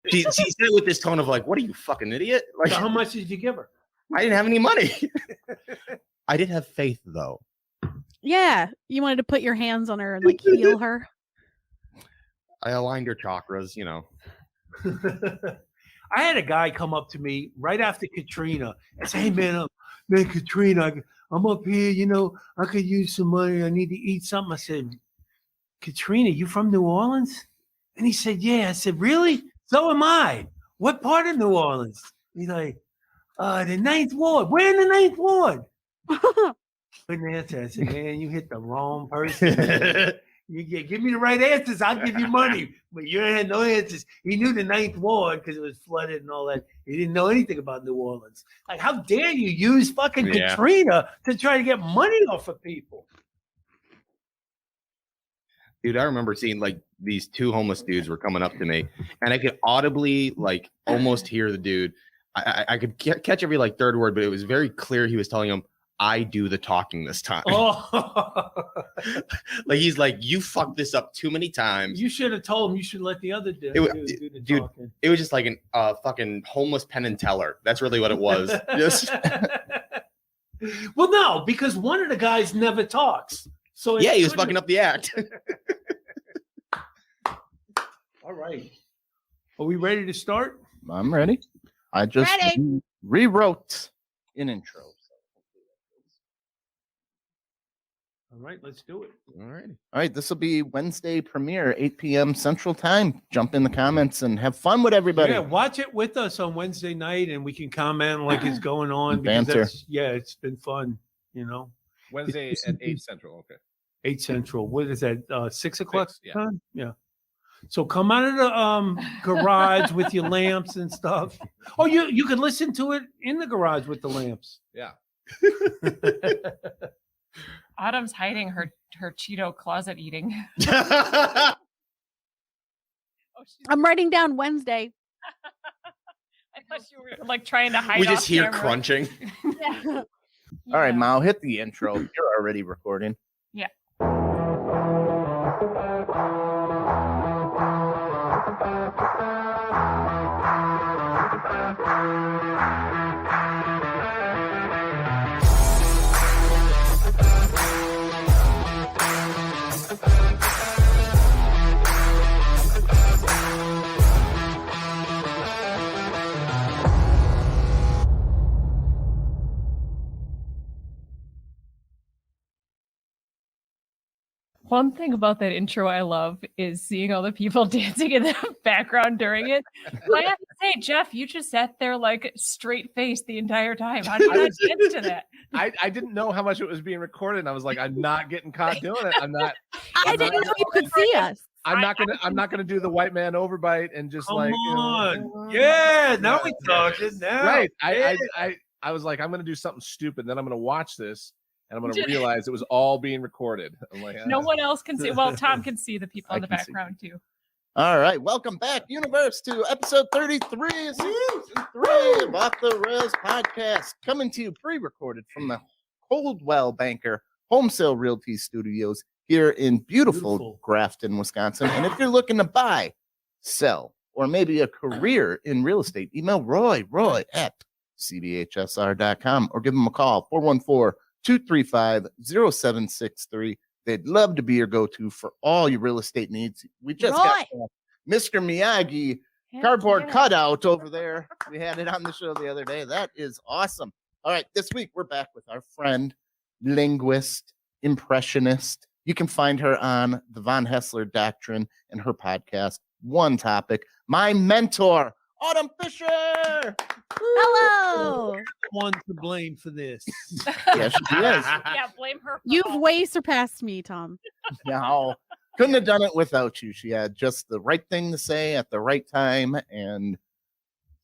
She said it with this tone of like, what are you, fucking idiot? Like, So how much did you give her? I didn't have any money. I did have faith, though. Yeah. You wanted to put your hands on her and like heal her. I aligned her chakras, you know. I had a guy come up to me right after Katrina and say, hey, man, Katrina, I'm up here, you know, I could use some money. I need to eat something. I said, Katrina, you from New Orleans? And he said, yeah. I said, really? So am I. What part of New Orleans? He's like, the 9th Ward. We're in the 9th Ward. Couldn't answer. I said, man, you hit the wrong person. Give me the right answers. I'll give you money. But you had no answers. He knew the 9th Ward because it was flooded and all that. He didn't know anything about New Orleans. Like, how dare you use fucking Katrina to try to get money off of people? Dude, I remember seeing like these two homeless dudes were coming up to me, and I could audibly like almost hear the dude. I could catch every like third word, but it was very clear he was telling him, I do the talking this time. Oh. Like he's like, you fucked this up too many times. You should have told him you should let the other dude do the talking. It was just like an fucking homeless Penn and Teller. That's really what it was. Just well, no, because one of the guys never talks. So yeah, he was fucking up the act. All right. Are we ready to start? I'm ready. I just rewrote an intro. All right, let's do it. All right. This will be Wednesday premiere, 8 p.m. Central Time. Jump in the comments and have fun with everybody. Yeah, watch it with us on Wednesday night, and we can comment like it's going on. Banter. It's been fun, you know. Wednesday at 8 Central. Okay. 8 Central. What is that? 6 o'clock time? Yeah. So come out of the garage with your lamps and stuff. Oh, you can listen to it in the garage with the lamps. Yeah. Autumn's hiding her Cheeto closet eating. I'm writing down Wednesday. I thought you were like trying to hide. We just hear camera. crunching. Yeah. All right, Mao, hit the intro. You're already recording. Yeah. One thing about that intro I love is seeing all the people dancing in the background during it. I have to say, Jeff, you just sat there like straight face the entire time. How did you not dance to that? I didn't know how much it was being recorded. And I was like, I'm not getting caught doing it. I didn't know you could see us. I'm not gonna do the white man overbite and just Come like on. Yeah, now we're talking now. Right. I was like, I'm gonna do something stupid, then I'm gonna watch this. And I'm going to realize it was all being recorded. I'm like, no one else can see. Well, Tom can see the people in the background too. All right. Welcome back, Universe, to episode 33, season 3 of Off the Rails podcast. Coming to you pre-recorded from the Coldwell Banker Home Sale Realty Studios here in beautiful Grafton, Wisconsin. And if you're looking to buy, sell, or maybe a career in real estate, email Roy at cbhsr.com or give him a call, 414-235-0763. They'd love to be your go-to for all your real estate needs. We just got Mr. Miyagi cardboard cutout over there. We had it on the show the other day. That is awesome. All right, this week we're back with our friend, linguist, impressionist. You can find her on the Von Hesslar Doctrine and her podcast, One Topic. My mentor, Autumn Fischer. Hello. One to blame for this. Yes, she is. Yeah, blame her. You've way surpassed me, Tom. No, couldn't have done it without you. She had just the right thing to say at the right time and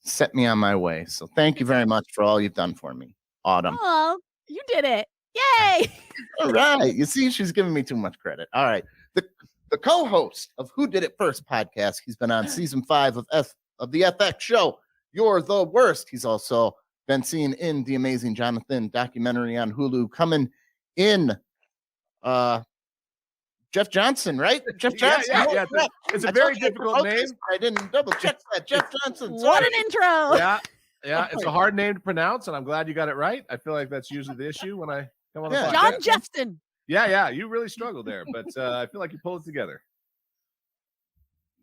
set me on my way. So thank you very much for all you've done for me, Autumn. Oh, you did it. Yay. All right. You see, she's giving me too much credit. All right. The co-host of Who Did It First podcast. He's been on season 5 of the FX show, You're the Worst. He's also been seen in the Amazing Jonathan documentary on Hulu, coming in Jeff Johnson, right? Jeff Yeah, Johnson. yeah. It's a I very told you, difficult okay, name. I didn't double check that. Jeff Johnson. What Sorry. an intro. Yeah, it's a hard name to pronounce, and I'm glad you got it right. I feel like that's usually the issue when I come on the Yeah. podcast. John Jeffson. Yeah, you really struggled there, but I feel like you pulled it together.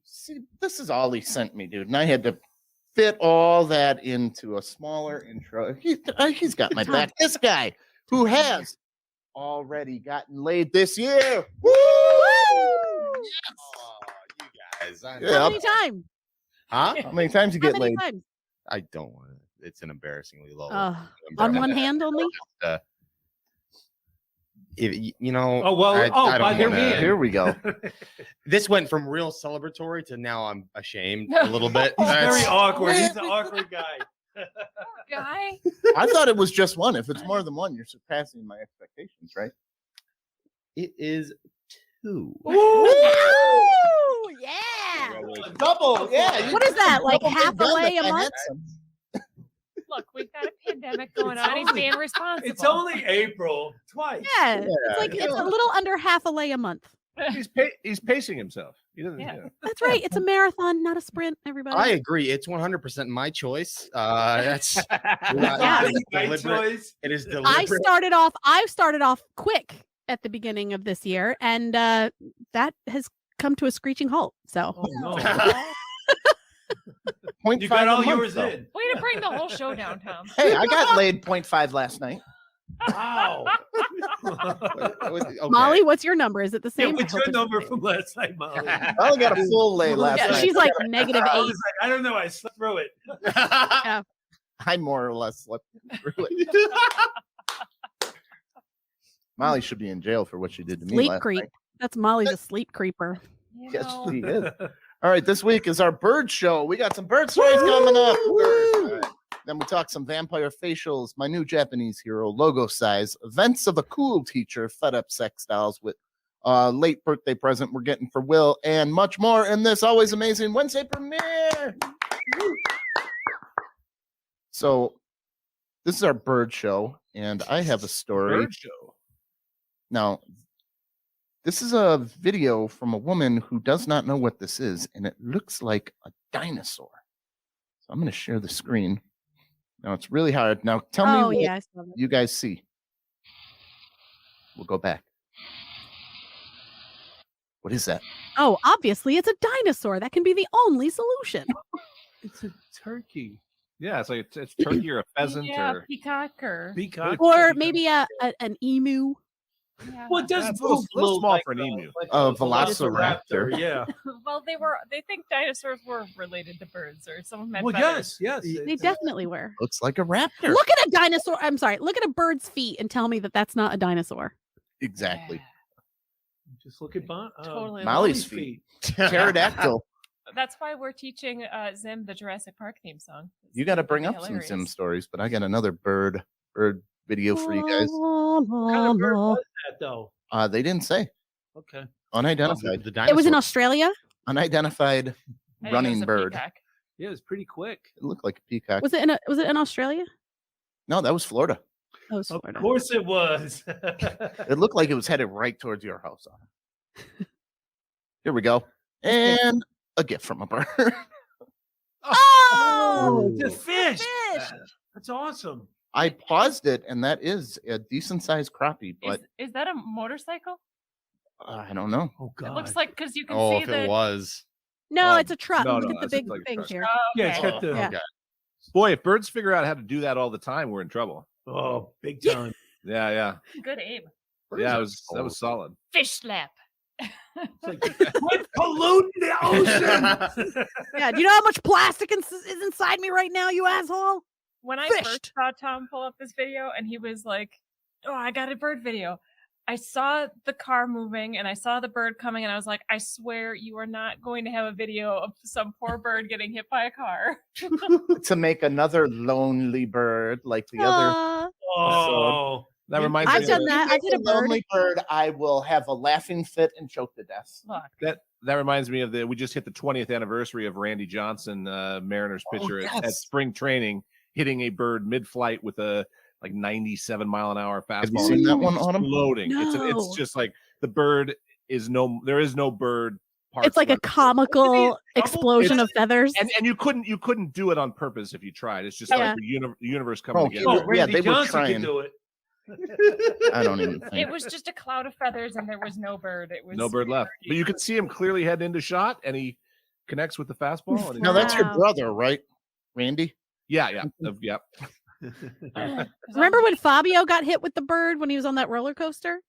See, this is all he sent me, dude, and I had to fit all that into a smaller intro. He's got my back. This guy who has already gotten laid this year. Woo! Oh, you guys. Yeah. How many times? Huh? How many times you How get many laid? times? I don't want to. It's an embarrassingly low. On number. one hand only? You know. Oh, well, I by don't their wanna- hand. Here we go. This went from real celebratory to now I'm ashamed a little bit. He's very That's- awkward. He's an awkward guy. Guy. I thought it was just one. If it's more than one, you're surpassing my expectations, right? It is 2. Ooh, yeah. Double, yeah. What is that? Like Double half big gun away if a I month? had some. Look, we've got a pandemic going It's on. He's only- being responsible. It's only April. Twice. Yeah. It's like it's a little under half a lay a month. He's pacing himself. He doesn't. Yeah. Yeah. That's right. It's a marathon, not a sprint, everybody. I agree. It's 100% my choice. That's Yeah. it is Right deliberate. choice. It is I deliberate. started off quick at the beginning of this year, and that has come to a screeching halt. So Oh, no. 0.5 You got all a month, yours though. in. Way to bring the whole show down, Tom. Hey, I got laid 0.5 last night. Wow. Okay. Molly, what's your number? Is it the Yeah, same? I what's hope your it's the number same. from last night, Molly? I only got a full lay last Yeah, night. she's like -8. I was like, I don't know. I slept through it. I more or less slept through it. Molly should be in jail for what she did to me Sleep last creep. night. That's Molly's a sleep creeper. You Yes, know, she is. All right, this week is our bird show. We got some bird stories coming up. Woo! Then we talk some vampire facials, my new Japanese hero, logo size, events of a cool teacher, fed up sex dolls with late birthday present we're getting for Will, and much more in this always amazing Wednesday premiere. Woo! So this is our bird show, and I have a story. Bird show. Now, this is a video from a woman who does not know what this is, and it looks like a dinosaur. So I'm going to share the screen. Now, it's really hard. Now, tell me Oh what yeah, I saw that. you guys see. We'll go back. What is that? Oh, obviously it's a dinosaur. That can be the only solution. It's a turkey. Yeah, it's like it's turkey or a pheasant yeah, or peacock or Peacock. Or maybe an emu. yeah. Well, it does That's a move little small like for an emu. like A velociraptor. Yeah. Well, they think dinosaurs were related to birds, or some of them had Well, feathers. yes. They definitely were. Looks like a raptor. Look at a dinosaur. I'm sorry. Look at a bird's feet and tell me that that's not a dinosaur. Exactly. Yeah. Just look at Totally. Molly's feet. Pterodactyl. That's why we're teaching Zim the Jurassic Park theme song. You got to bring It'd up be some Sim hilarious. stories, but I got another bird video for you guys. What kind of bird was that, though? They didn't say. Okay. Unidentified. The It was in dinosaur. Australia. Unidentified I think it was running a bird. peacock. Yeah, it's pretty quick. It looked like a peacock. Was it in Australia? No, that was Florida. Oh, it was Of Florida. course it was. It looked like it was headed right towards your house. Here we go. And a gift from a bird. Oh, It's a fish. fish. That's awesome. I paused it, and that is a decent sized crappie, but Is that a motorcycle? I don't know. Oh, God. It looks like because you can Oh, see if the. it was. No, Oh, it's a truck. no, Look no, at the it's big like a things truck. here. Oh, Yeah, it's okay. got the. Yeah. Okay. Boy, if birds figure out how to do that all the time, we're in trouble. Oh, big time. Yeah. Good aim. Yeah, that was solid. Fish slap. Quit polluting the ocean. Yeah. Do you know how much plastic is inside me right now, you asshole? When I Fished. first saw Tom pull up this video and he was like, "Oh, I got a bird video," I saw the car moving and I saw the bird coming and I was like, I swear you are not going to have a video of some poor bird getting hit by a car. To make another lonely bird like the other. Oh. That reminds I've me. done Of, that. I did a bird. Lonely bird. I will have a laughing fit and choke to death. Look, that reminds me of we just hit the 20th anniversary of Randy Johnson, Mariners pitcher at yes. spring training, hitting a bird mid-flight with a like 97 mile an hour fastball. Have you seen that one, Autumn? Exploding. No. It's just like the bird there is no bird parts. It's like a left. comical explosion of feathers. And you couldn't do it on purpose if you tried. It's just like the universe coming together. Oh, Yeah, Randy they were Johnson trying. can do it. I don't even think. It was just a cloud of feathers, and there was no bird. It was No bird left. But you can see him clearly heading into shot, and he connects with the fastball. And No, that's your Wow. brother, right, Randy? yeah. Remember when Fabio got hit with the bird when he was on that roller coaster?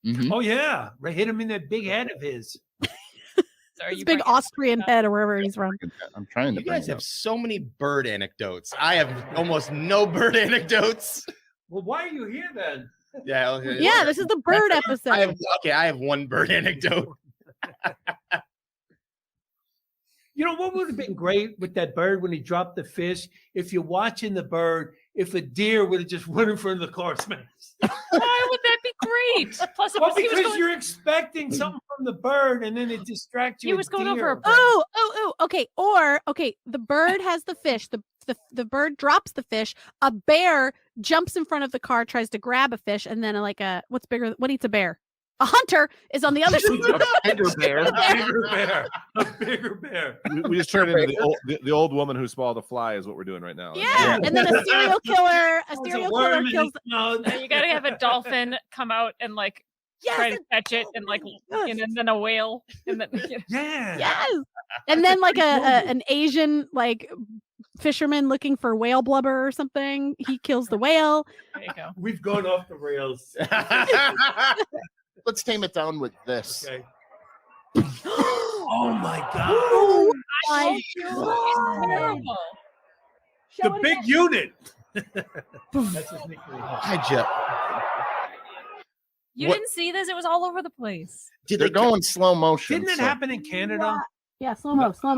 Mm-hmm. Oh yeah, right. Hit him in that big head of his. So His big Austrian head or wherever he's from. I'm trying to. You bring guys it have up. so many bird anecdotes. I have almost no bird anecdotes. Well, why are you here then? Yeah. Okay. Yeah, this is the bird episode. I have one bird anecdote. You know what would have been great with that bird when he dropped the fish? If you're watching the bird, if a deer would have just run in front of the car smash. Why would that be great? Plus, it Well, was, he was because going, you're expecting something from the bird, and then it distracts you. He with was going over deer. a bird. Oh, okay. Or okay, the bird has the fish. The bird drops the fish. A bear jumps in front of the car, tries to grab a fish, and then what eats a bear? A hunter is on the other side. A bigger bear. A bigger bear. We just turned into the old woman who swallowed a fly is what we're doing right now. Yeah, and then a serial killer. A There's serial worm killer in kills. his mouth. And you gotta have a dolphin come out and like try Yes, to catch it, and like, and then a whale, and then Yeah. yes. And then like an Asian like fisherman looking for whale blubber or something. He kills the whale. there you go. We've gone off the rails. Let's tame it down with this. Okay. Oh my God. Oh my It's God. terrible. The big unit. That's his nickname. Hi, Jeff. You What- didn't see this? It was all over the place. Did They're they going slow motion. Didn't it so- happen in Canada? Yeah, slow mo. Slow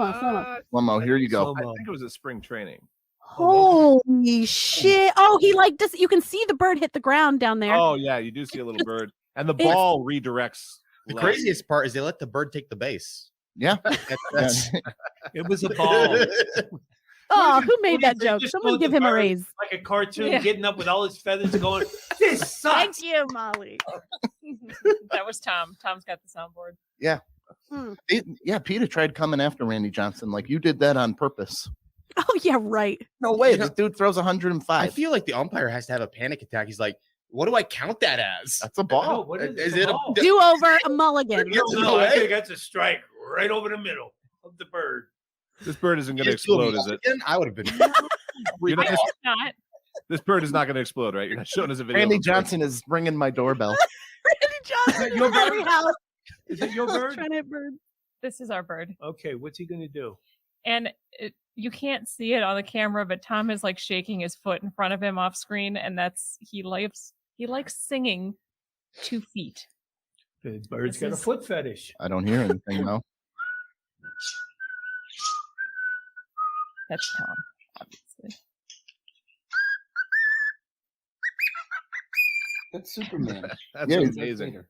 mo. Here you go. I think it was at spring training. Holy shit! Oh, he like just you can see the bird hit the ground down there. Oh yeah, you do see a little bird, and the It's- ball redirects. The left. craziest part is they let the bird take the base. Yeah. That's It was a ball. Oh, who What made do you that think? joke? Just Someone go give the him a bird raise. Like a cartoon Yeah. getting up with all his feathers going, this sucks. Thank you, Molly. That was Tom. Tom's got the soundboard. Yeah, Peter tried coming after Randy Johnson. Like you did that on purpose. Oh yeah, right. No way. You This know- dude throws I 105. feel like the umpire has to have a panic attack. He's like, "What do I count that as?" That's a Oh, ball. what is, Is the it a- ball? Do over a mulligan. Yeah. No, I think that's a strike right over the middle of the bird. This bird isn't going to You just do a explode, is it? mulligan? I would have been. You're not- I hope not. this bird is not going to explode, right? You're not showing us a video. Randy of a bird. Johnson is ringing my doorbell. Randy Johnson Your in every bird? house Is it your bird? trying to hit birds. This is our bird. Okay, what's he gonna do? And you can't see it on the camera, but Tom is like shaking his foot in front of him off screen, and he likes singing 2 feet. The bird's This got a is- foot fetish. I don't hear anything though. That's Tom, obviously. That's Superman. That's Yeah, amazing.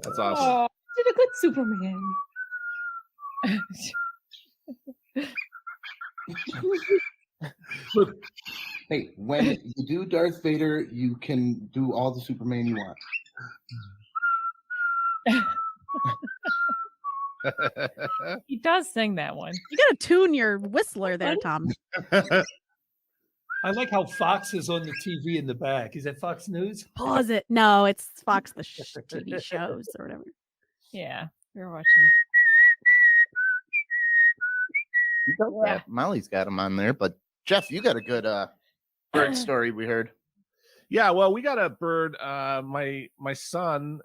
That's awesome. Oh, did a good Superman. Look, Hey, when you do Darth Vader, you can do all the Superman you want. He does sing that one. You gotta tune your whistler there, Tom. I like how Fox is on the TV in the back. Is that Fox News? Pause it. No, it's Fox the TV shows or whatever. Yeah, you're watching. He does that. Molly's got him on there, but Jeff, you got a good bird story we heard. Yeah, well, we got a bird. My son,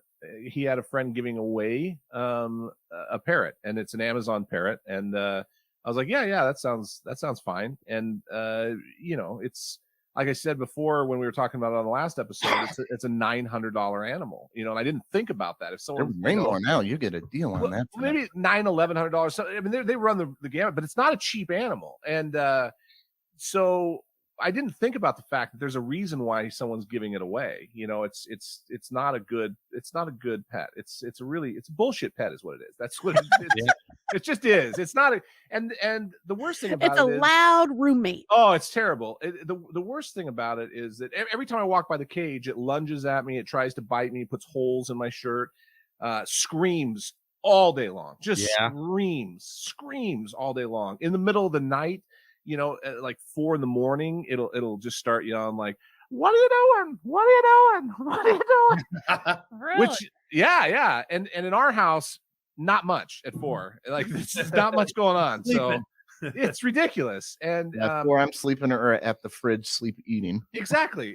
he had a friend giving away a parrot, and it's an Amazon parrot. And I was like, yeah, that sounds fine. And it's like I said before when we were talking about it on the last episode, it's a $900 animal. And I didn't think about that. If They're someone way more now. You get a deal on that. maybe $1,100. So, I mean, they run the gamut, but it's not a cheap animal. And so I didn't think about the fact that there's a reason why someone's giving it away. It's not a good pet. It's a bullshit pet is what it is. That's what it is. It just is. It's not and the worst thing about It's a it is, loud roommate. oh, it's terrible. The worst thing about it is that every time I walk by the cage, it lunges at me, it tries to bite me, puts holes in my shirt, screams all day long, just Yeah. screams all day long. In the middle of the night, you know, at like 4 a.m, it'll just start yelling like, "What are you doing? What are you doing? What are you doing?" Really? Which, yeah, and in our house, not much at 4. Like, there's not much going on, so it's ridiculous. And Before I'm sleeping or at the fridge, sleep eating. exactly.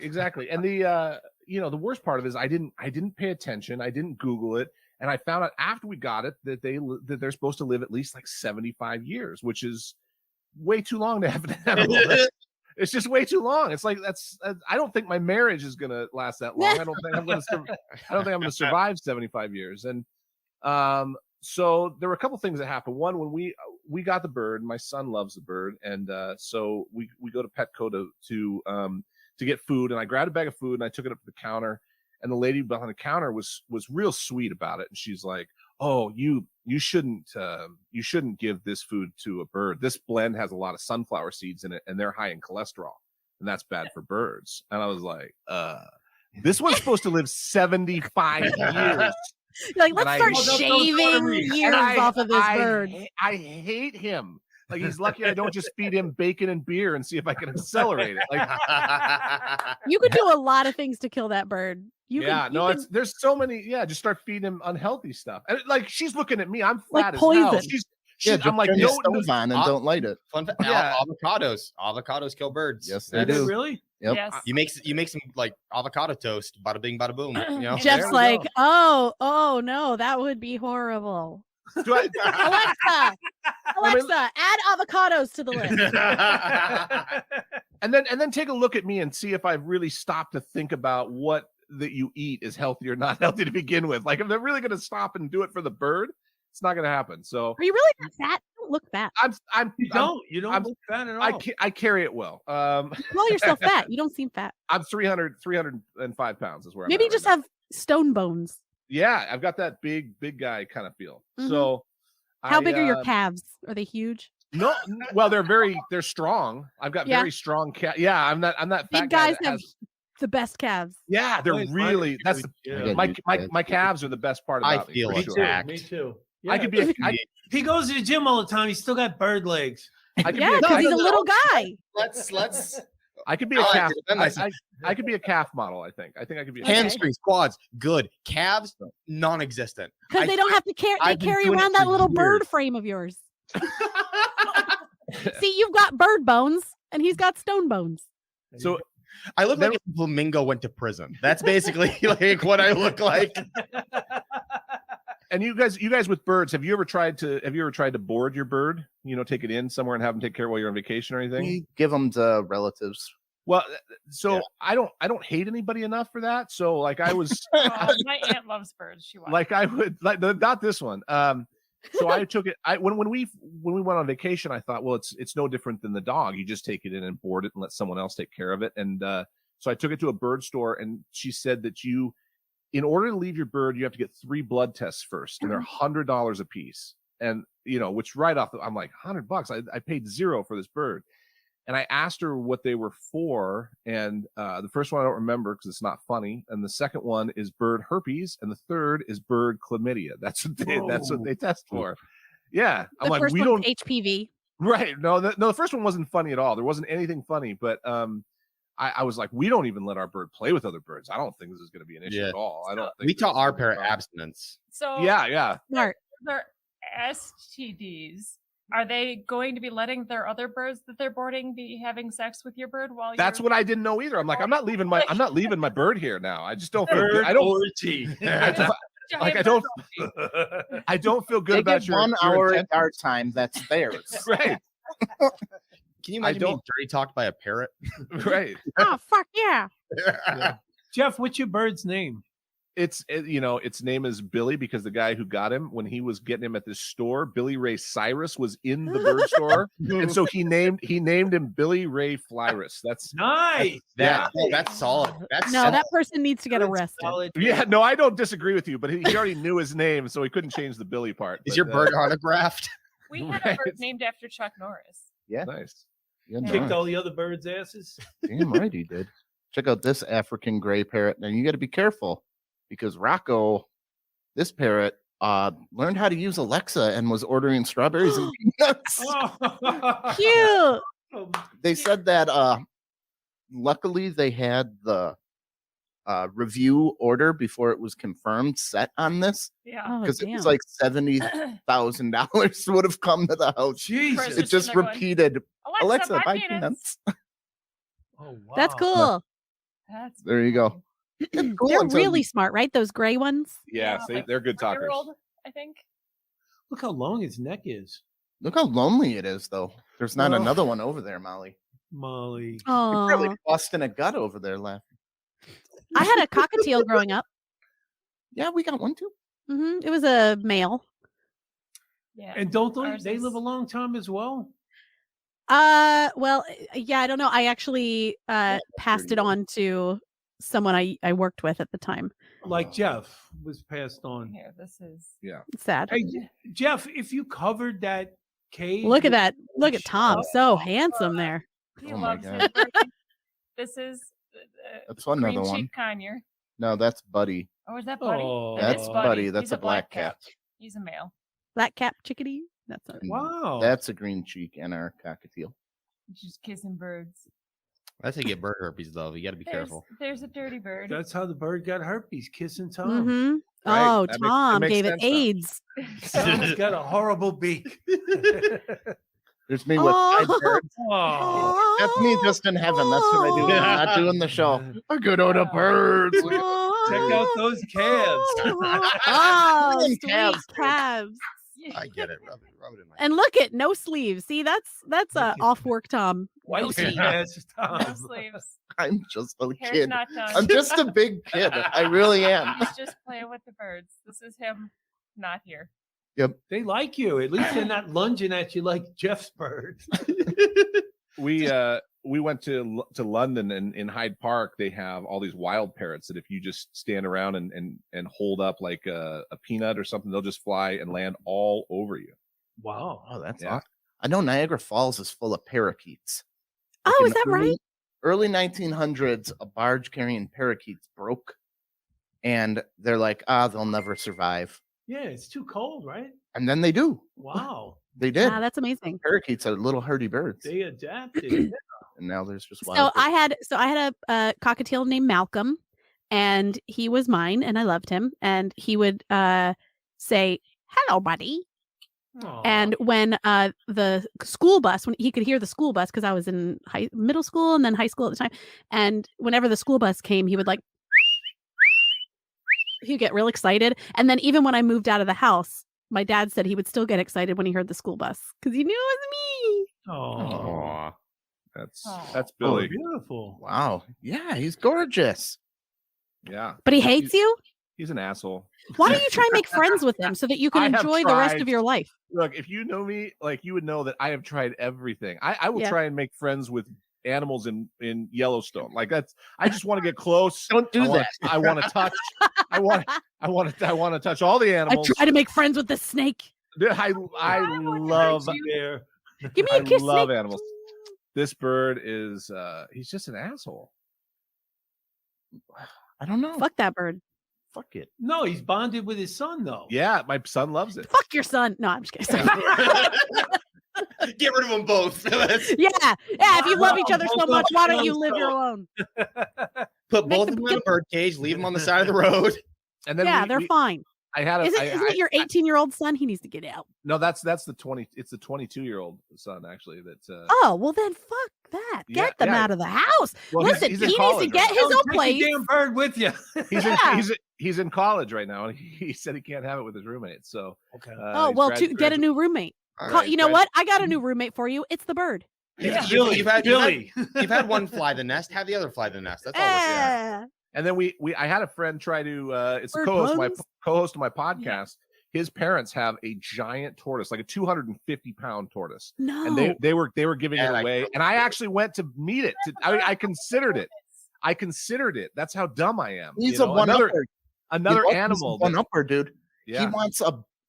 And the the worst part of it is I didn't pay attention. I didn't Google it, and I found out after we got it that they're supposed to live at least like 75 years, which is way too long to have an animal. It's just way too long. It's like I don't think my marriage is gonna last that long. I don't think I'm gonna survive 75 years. And so there were a couple things that happened. One, when we got the bird, my son loves the bird, and so we go to Petco to get food, and I grabbed a bag of food and I took it up to the counter, and the lady behind the counter was real sweet about it, and she's like, "Oh, you shouldn't give this food to a bird. This blend has a lot of sunflower seeds in it, and they're high in cholesterol, and that's bad for birds." And I was like, this one's supposed to live 75 years. Like, let's And start shaving years off of this bird. I hate him. Like, he's lucky I don't just feed him bacon and beer and see if I can accelerate it. Like, You could do a lot of things to kill that bird. There's so many. Yeah, just start feeding him unhealthy stuff. And like, she's looking at me. I'm flat Like as poison. hell. I'm like, turn no, the stove on and don't light it. Fun fact, Yeah. avocados kill birds. Yes, They they do. really? Yep. Yes. You make some like avocado toast, bada bing, bada boom. You know? Jeff's There we like, go. oh no, that would be horrible. Do I- Alexa, add avocados to the list. and then take a look at me and see if I've really stopped to think about what that you eat is healthy or not healthy to begin with. Like, if they're really going to stop and do it for the bird, it's not going to happen. So Are you really that fat? You don't look fat. You don't I'm- look fat at all. I carry it well. You call yourself fat. You don't seem fat. I'm 305 pounds is where I'm Maybe at you just right now. have stone bones. Yeah, I've got that big guy kind of feel. Mhm. So How big are your calves? Are they huge? No, well, they're strong. I've got Yeah. very strong cat. Yeah, I'm that fat Big guy guys that have has- the best calves. Yeah, they're Mine- really. mine- That's yeah. my calves are the best part I about me. feel for it. sure. Jacked. Me too. I Yeah. could be. He goes to the gym all the time. He's still got bird legs. I could Yeah, be. because I he's a could, little guy. Let's I could be a I like calf. to defend myself. I could be a calf model. I think I could be. A Okay. hamstrings, quads, good. Calves, non-existent. Because I- they don't have to carry. They I've been carry doing it around that for little years. bird frame of yours. See, you've got bird bones, and he's got stone bones. So I look Then- like if Flamingo went to prison. That's basically like what I look like. And you guys with birds, have you ever tried to board your bird? You know, take it in somewhere and have them take care of while you're on vacation or anything? We give them to relatives. Well, so Yeah. I don't hate anybody enough for that. So like I was Oh, my aunt loves birds. She watches. like I would like not this one. So I took it. When we went on vacation, I thought, well, it's no different than the dog. You just take it in and board it and let someone else take care of it. And so I took it to a bird store, and she said that in order to leave your bird, you have to get 3 blood tests first, and they're $100 a piece. And which right off, I'm like, $100. I paid $0 for this bird. And I asked her what they were for, and the first one I don't remember because it's not funny, and the second one is bird herpes, and the third is bird chlamydia. That's what they test for. Yeah, The I'm like, first we one's don't HPV. right. No, the first one wasn't funny at all. There wasn't anything funny, but I was like, we don't even let our bird play with other birds. I don't think this is going to be an issue Yeah. at all. I don't think We this taught is our gonna be a parrot problem. abstinence. So Yeah. Smart. their STDs. Are they going to be letting their other birds that they're boarding be having sex with your bird while That's you're what I didn't know either. I'm like, I'm not leaving my bird here now. I just don't feel good. Bird I don't orgy. like, I don't feel good They about get your 1 your hour intentions. yard time. That's theirs. Right. Can you imagine being dirty talked by a parrot? Right. Oh, fuck yeah. Jeff, what's your bird's name? Its name is Billy because the guy who got him when he was getting him at this store, Billy Ray Cyrus, was in the bird store, and so he named him Billy Ray Flyrus. That's Nice. That's solid. That's No, that person needs to get Good, arrested. solid. yeah. No, I don't disagree with you, but he already knew his name, so he couldn't change the Billy part. Is But, your bird autographed? We had a Right. bird named after Chuck Norris. nice? You Kicked know, all the other birds' asses. damn right he did. Check out this African gray parrot. Now you got to be careful because Rocco, this parrot, learned how to use Alexa and was ordering strawberries and peanuts. Cute. They said that luckily they had the review order before it was confirmed set on this, Yeah. Oh, because it damn. was like $70,000 would have come to the house. Jesus. It just They're going, repeated, Alexa, buy peanuts. peanuts. Oh, wow. That's cool. That's There you go. funny. It's cool They're until really you- smart, right? Those gray ones. Yes, like they're good talkers. 4-year-old, I think. Look how long his neck is, Look how lonely it is, though. There's not Oh. another one over there, Molly. Molly. Oh, You're really busting a gut over there laughing. I had a cockatiel growing up. Yeah, we got one too. It was a male. Yeah. And don't Ours they live is- a long time as well? Well, yeah, I don't know. I actually passed it 30 on to someone I worked with at the time. Like Jeff was passed on. Here, this is. It's sad. Hey, Jeff, if you covered that cage, Look at with- that. Look at Tom. Oh, So handsome there. He Oh my loves God. his bird. This is That's another green one. cheek conure. No, that's Buddy. Oh, is that Buddy? Oh, That That's is Buddy. That's He's a black cat. He's a male. Black cap chickadee. That's a, And Wow. That's a green cheek and our cockatiel. He's just kissing birds. That's how you get bird herpes, though. You got to be careful. There's a dirty bird. That's how the bird got herpes, kissing Tom. mm-hmm. Right, Oh, that makes- Tom makes gave it sense now. AIDS. Tom's got a horrible beak. There's me with five Oh. birds. Oh. That's me just in heaven. That's what I do. I'm not doing the show. I go to the birds. Look at- Check out those calves. Oh, Them sweet calves, calves. I get it. Rub it in my And look at no sleeves. See, that's Look a at off work Tom. White sleeves. calves, No Tom. sleeves. I'm just a Hair's kid. not done. I'm just a big kid. I really am. He's just playing with the birds. This is him not here. They like you. At least they're not lunging at you like Jeff's bird. We went to London, and in Hyde Park they have all these wild parrots that if you just stand around and hold up like a peanut or something, they'll just fly and land all over you. Wow. Oh, that's Yeah. awesome. I know Niagara Falls is full of parakeets. Oh, Like is in that right? Early 1900s, a barge carrying parakeets broke, and they're like, they'll never survive. Yeah, it's too cold, right? And then they do. Wow. They did. Yeah, that's amazing. Parakeets are little hardy birds, They adapted. and now there's just So wild. I had a cockatiel named Malcolm, and he was mine, and I loved him. And he would say, "Hello, buddy." Aw. And when the school bus, when he could hear the school bus, because I was in middle school and then high school at the time, and whenever the school bus came, he would like, he'd get real excited. And then even when I moved out of the house, my dad said he would still get excited when he heard the school bus because he knew it was me. Oh, Aw. That's Aw. Billy. beautiful. Wow. Yeah, he's gorgeous. Yeah, But he hates you. he's an asshole. Why don't you try and make friends with him so that you can I have enjoy the rest of tried. your life? Look, if you know me, like you would know that I have tried everything. I will Yeah. try and make friends with animals in Yellowstone. Like that's I just want to get close. Don't do that. I want to touch. I want to touch all the I animals. try to make friends with the snake. I love There. Give me I a kiss, love snake. animals. This bird is he's just an asshole. I don't know. Fuck that bird. Fuck it. No, he's bonded with his son, though. Yeah, my son loves it. Fuck your son. No, I'm just kidding. Get rid of them both. Yeah. If you love each other so Both much, of why don't them you live your so- alone? Put Make both them of them in a get- bird cage. Leave them on the side of the road. And then Yeah, we- they're we- fine. I had a Isn't I- it your 18-year-old son? He needs to get out. no, that's the 20. It's the 22-year-old son actually. That Oh, well then fuck that. Yeah, Get them yeah. out of the house. well, Listen, he's he in needs to college get right his Don't own take place. the damn bird with you. now. Yeah. He's in college right now, and he said he can't have it with his roommates. So Okay. Oh, well, get a new roommate. All Call- right, you know guys. what? I got a new roommate for you. It's the bird. You've had one fly the nest. Have the other fly the nest. That's all we're saying. Eh. And then I had a friend try to it's the Bird puns? co-host of my podcast. His parents have a giant tortoise, like a 250-pound tortoise, No. and they were giving Yeah, it like- away. And I actually went to meet it. I considered it. I considered it. That's how dumb I am. He's you a know? one another upper. animal. One upper, dude. Yeah, He wants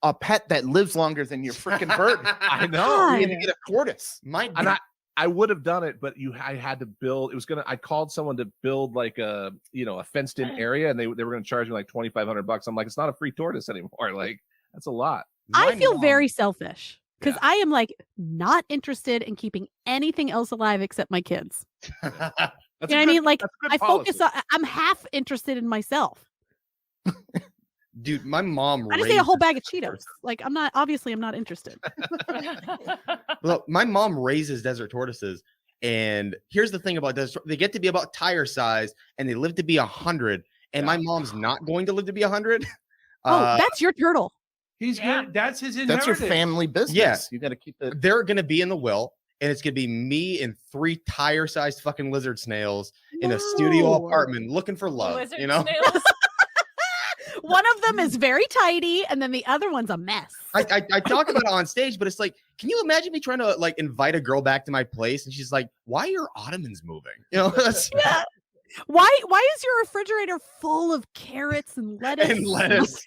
a pet that lives longer than your freaking bird. I know. God. You need to get a tortoise. My And I would have done it, but I had to build. I called someone to build like a fenced in area, and they were going to charge me like $2,500. I'm like, it's not a free tortoise anymore. Like That's a lot. I My feel mom- very selfish because Yeah. I am like not interested in keeping anything else alive except my kids. That's You know a what I good- mean? Like that's a good I focus policy. on, I'm half interested in myself. Dude, my mom I just ate a whole raises bag of Cheetos. Like I'm not interested. Well, my mom raises desert tortoises, and here's the thing about desert: they get to be about tire size, and they live to be 100. And my mom's not going to live to be 100. Oh, that's your turtle. He's Yeah. good. That's his That's your inheritance. family business. Yeah. You got to keep it. They're gonna be in the will, and it's gonna be me and 3 tire-sized fucking lizard snails in a studio No. apartment looking for love. Lizard You know, snails. One of them is very tidy, and then the other one's a mess. I talk about it on stage, but it's like, can you imagine me trying to like invite a girl back to my place, and she's like, "Why are your ottomans moving?" You know, that's Yeah. Why is your refrigerator full of carrots and lettuce? and lettuce.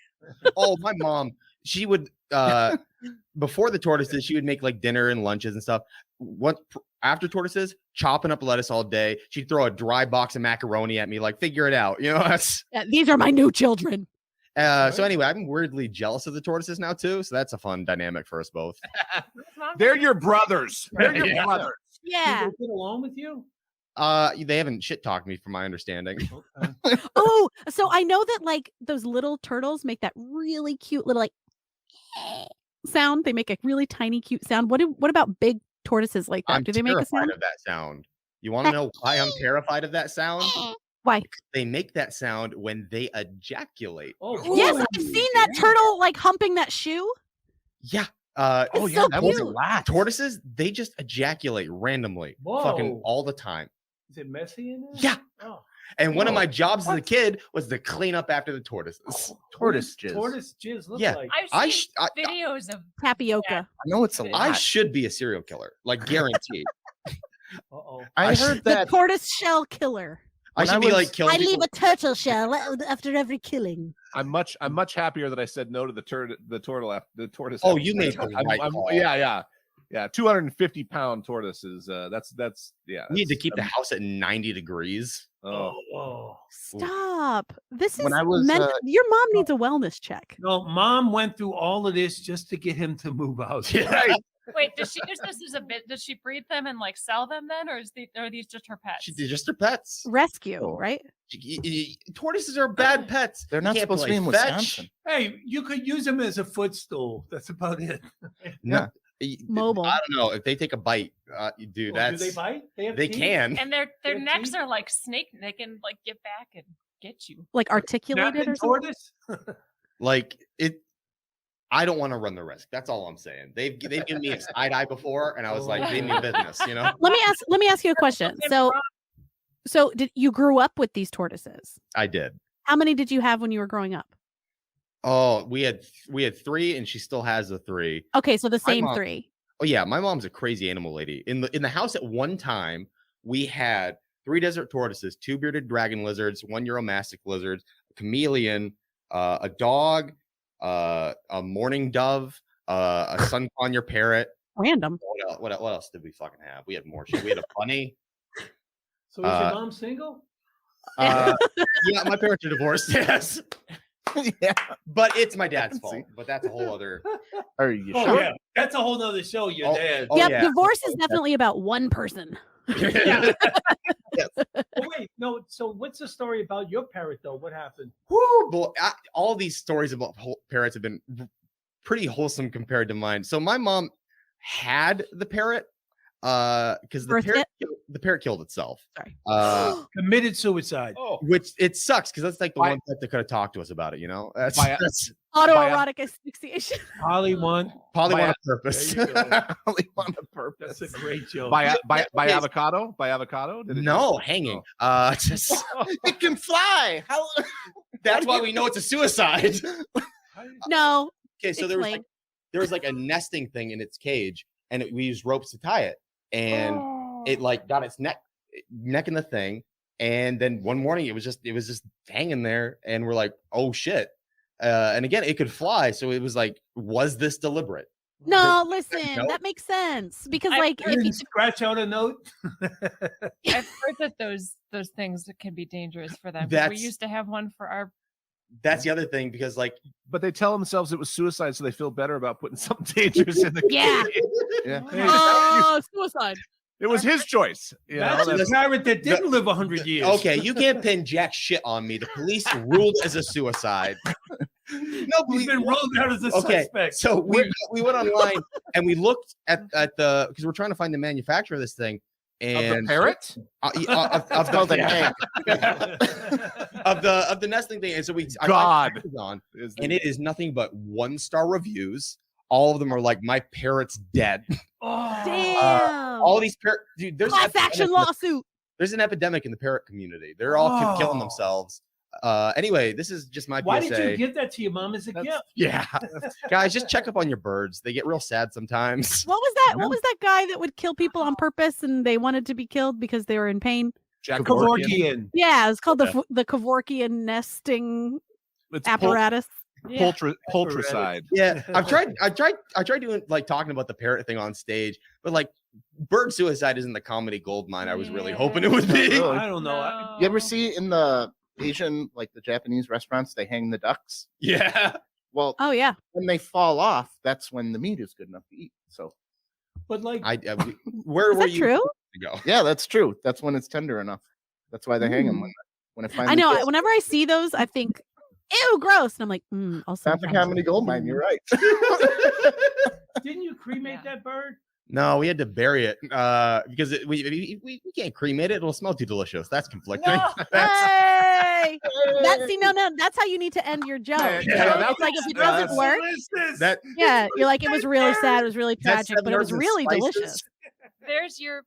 Oh, my mom, she would before the tortoises, she would make like dinner and lunches and stuff. After tortoises, chopping up lettuce all day. She'd throw a dry box of macaroni at me, like, figure it out. You know, that's Yeah, these are my new children. so anyway, I'm weirdly jealous of the tortoises now too. So that's a fun dynamic for us both. They're your brothers. They're your Yeah. brothers. Do Yeah. they get along with you? They haven't shit talked me from my understanding. Okay. Oh, so I know that like those little turtles make that really cute little like sound. They make a really tiny, cute sound. What about big tortoises like that? I'm Do they make a terrified sound? of that sound. You want to know why I'm terrified of that sound? Why? They make that sound when they ejaculate. Oh, Yes, boy. I've seen that turtle like humping that shoe. Yeah. It's so that was a cute. lot. Tortoises, they just ejaculate randomly, fucking Whoa. all the time. Is it messy in there? Yeah. Oh. And one of Whoa. my jobs as a What? kid was to clean up after the tortoises. Tortoise What does jizz. Tortoise jizz look Yeah. like? I've seen videos of Tapioca. I know it's a lot. I should be a serial killer, like guaranteed. Uh-oh. I I heard The that tortoise shell killer. I When should I be was- like killing people. a turtle shell after every killing. I'm much happier that I said no to the turtle after the tortoise. Oh, after you that. made the right call. Yeah. 250-pound tortoises. That's You need to keep the that's- house at 90 degrees. Oh, Oh. Stop. This is When I was, your mom needs a wellness check. No, mom went through all of this just to get him to move out. Yeah. Wait, does she use this as a bit? Does she breed them and like sell them then, or are these just her pets? They're just their pets. Rescue, Oh. right? Tortoises are bad pets. they're You not can't supposed to play be in fetch. Wisconsin. Hey, you could use him as a footstool. That's about it. No. Mobile. I don't know if they take a bite, dude. Oh, That's do they bite? Have they teeth? can. And their Their necks teeth? are like snake. They can like get back and get you. Like articulated Napping or something. tortoise? Like it. I don't want to run the risk. That's all I'm saying. They've given me a side eye before, and I was like, leave me business, you know. Let me ask you a question. So did you grew up with these tortoises? I did. How many did you have when you were growing up? Oh, we had 3, and she still has the 3. Okay, so the My same mom- 3. Oh yeah, my mom's a crazy animal lady. In the house at one time, we had 3 desert tortoises, 2 bearded dragon lizards, 1 Euromastic lizard, a chameleon, a dog, a mourning dove, a sun conure parrot. Random. What else did we fucking have? We had more shit. We had a bunny. So is your mom single? Yeah, my parents are divorced. Yes, Yeah. but it's my dad's See. fault. But that's a whole other. Are you Oh, sure? yeah. That's a whole nother show, your dad. Oh, Yep, yeah. divorce is definitely about one person. Oh, wait, no. So what's the story about your parrot, though? What happened? Woo, boy, all these stories about parrots have been pretty wholesome compared to mine. So my mom had the parrot because Birthed it? the parrot killed itself. Sorry. Committed suicide. oh. Which it sucks because that's like the Why- one pet that could have talked to us about it. You know, that's, Why- that's Autoerotic asphyxiation. Holly won. probably By on a- purpose. There you go. Only on a purpose. That's a great joke. By okay. avocado? By avocado? Did it No, just- hanging. Oh. Just, It can fly. How? that's why we know it's a suicide. No. Okay, so Explain. there was like a nesting thing in its cage, and we used ropes to tie it, and it like got its neck in the thing, and then one morning it was just hanging there, and we're like, oh shit. And again, it could fly, so it was like, was this deliberate? No, listen, No. that makes sense because I- like You if you didn't scratch out a note. I've heard that those things can be dangerous for them. 'cause That's- we used to have one for our that's the other thing because like, But they tell themselves it was suicide, so they feel better about putting something dangerous in the Yeah. cage. Yeah. Oh, suicide. It was his choice. You know, That's a parrot that didn't live 100 years. okay, you can't pin jack shit on me. The police ruled as a suicide. No, He's been rolled out as a okay, suspect. so we went online and we looked at the because we're trying to find the manufacturer of this thing and of the parrot. Of called the an egg. of the nesting thing, and so I God. typed Amazon, Is the- and it is nothing but 1-star reviews. All of them are like, my parrot's dead. Oh. Damn. All these parrot, dude. There's Class action lawsuit. There's an epidemic in the parrot community. They're all killing Oh. themselves. Anyway, this is just my Why PSA. did you give that to your mom as a That's- gift? Yeah, guys, just check up on your birds. They get real sad sometimes. What was that? What was that guy that would kill people on purpose and they wanted to be killed because they were in pain? Jack Kevorkian. Yeah, it's called the Kevorkian nesting It's apparatus. Yeah. Poultricide. Yeah, I tried doing like talking about the parrot thing on stage, but like bird suicide isn't the comedy gold mine I was really hoping it would be. Really? I don't know. No. You ever see in the Asian, like the Japanese restaurants, they hang the ducks? Yeah, Well, Oh yeah. when they fall off, that's when the meat is good enough to eat. So, But like, where Is were that you true? to go? yeah, that's true. That's when it's tender enough. That's why they hang them when it finally I know. gets- Whenever I see those, I think, ew, gross. And I'm like, also. Not the comedy gold mine. You're right. didn't you cremate that bird? No, we had to bury it because we can't cremate it. It'll smell too delicious. That's conflicting. Hey! That's how you need to end your joke. Yeah, You know? that's- It's like if it that's- doesn't work, That yeah, you're like, it was really sad, it was really that's tragic, but it was 7 really spices. delicious. There's your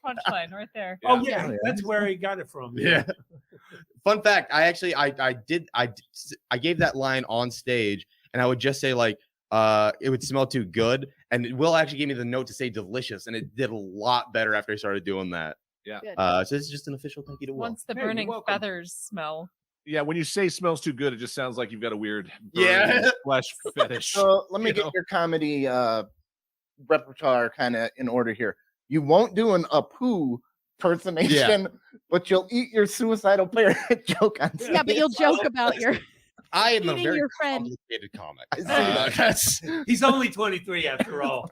punchline right there. Oh yeah, that's where he got it from. Yeah. Fun fact: I actually I gave that line on stage, and I would just say like it would smell too good, and Will actually gave me the note to say delicious, and it did a lot better after I started doing that. Yeah. Good. So this is just an official thank you to Will. Once the Hey, you're burning welcome. feathers smell. Yeah, when you say smells too good, it just sounds like you've got a weird Yeah. burning flesh fetish. So let me You get know? your comedy repertoire kind of in order here. You won't do an Apu impersonation, but you'll eat your suicidal parrot joke on stage. Yeah, but you'll joke about your I am a eating very your friend. complicated comic. I see that. That's He's only 23 after all.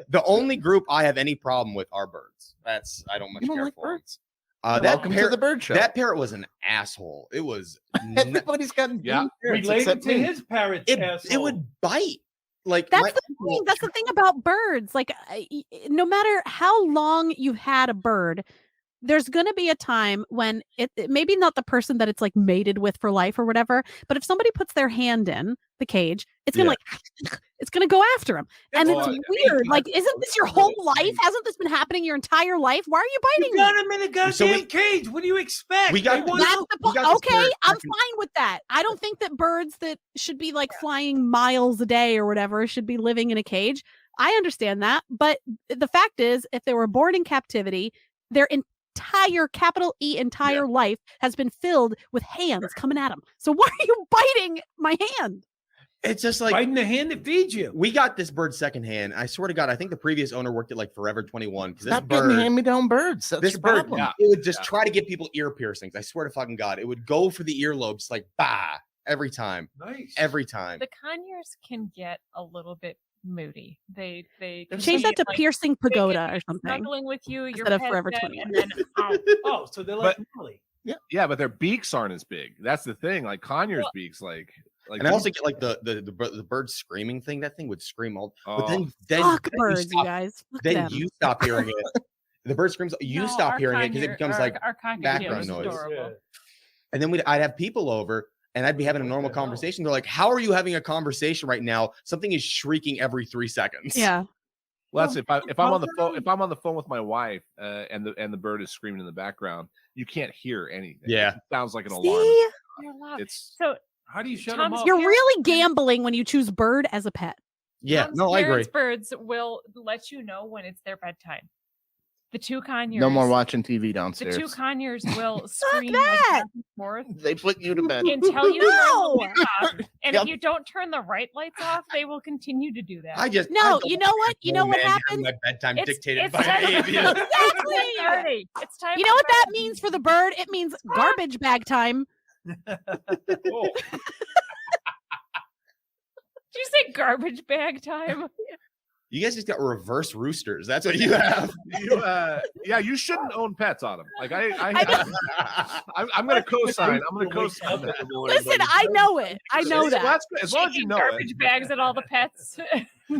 the only group I have any problem with are birds. That's I don't much You don't care like for. birds? That Welcome to parrot, the bird show. that parrot was an asshole. It was Everybody's got Yeah. parrots Related except to me. his parrot's it asshole. would bite. Like That's my- the thing. That's the thing about birds. Like, no matter how long you've had a bird, there's going to be a time when it maybe not the person that it's like mated with for life or whatever, but if somebody puts their hand in the cage, it's going to like, it's going to go after him. And Well, it's weird. Like, isn't this your whole life? Hasn't this been happening your entire life? Why are you biting You me? got him in a goddamn So we- cage. What do you expect? we got- They want- That's the we got point. this Okay, bird I'm fucking- fine with that. I don't think that birds that should be like flying miles a day or whatever should be living in a cage. I understand that, but the fact is, if they were born in captivity, their entire entire life has been filled with hands coming at them. So why are you biting my hand? It's just like biting the hand that feeds you. we got this bird secondhand. I swear to God, I think the previous owner worked at like Forever 21 because this Stop getting bird, hand-me-down birds. That's this your bird, problem. Yeah. it would just Yeah. try to get people ear piercings. I swear to fucking God, it would go for the earlobes like bah every time, Nice. every time. The conures can get a little bit moody. They can Change be, that to like, piercing they can pagoda be or something. snuggling with you, your Instead of head Forever dead, 21. and then out. Oh, so they're like Molly. Yeah, but their beaks aren't as big. That's the thing. Like Conyers Well- beaks, like And I also get like the bird screaming thing. That thing would scream all. But then Fuck you birds, you stop- guys. Fuck then them. you stop hearing it. The bird screams. You No, stop our hearing it because it conure- becomes our- like our conure background is noise. adorable. And then I'd have people over and I'd be having a normal conversation. They're like, how are you having a conversation right now? Something is shrieking every 3 seconds. Yeah. Well, that's if I'm on the phone with my wife and the bird is screaming in the background, you can't hear anything. Yeah. It sounds like an alarm. See? You're loud. It's So How do you shut Tom's them up? You're Parrot- really gambling when you choose bird as a pet. Yeah. Tom's No, I agree. parents' birds will let you know when it's their bedtime. The two conures. No more watching TV The downstairs. two conures will scream like that. back and forth They put you to bed. until you No. turn the lights off. And Yep. if you don't turn the right lights off, they will continue to do that. I just No, I don't you know what? You know want what man during happened? My bedtime It's- dictated it's by time- behavior. Exactly. It's time You know for what that bed. means for the bird? It means garbage bag time. Oh. Did you say garbage bag time? You guys just got reverse roosters. That's what you have. Yeah, you shouldn't own pets, Autumn. Like I'm going to co-sign. I'm going to co-sign that. Listen, I know it. I know Well, that. that's good. As long as you Shaking know garbage it. bags at all the pets.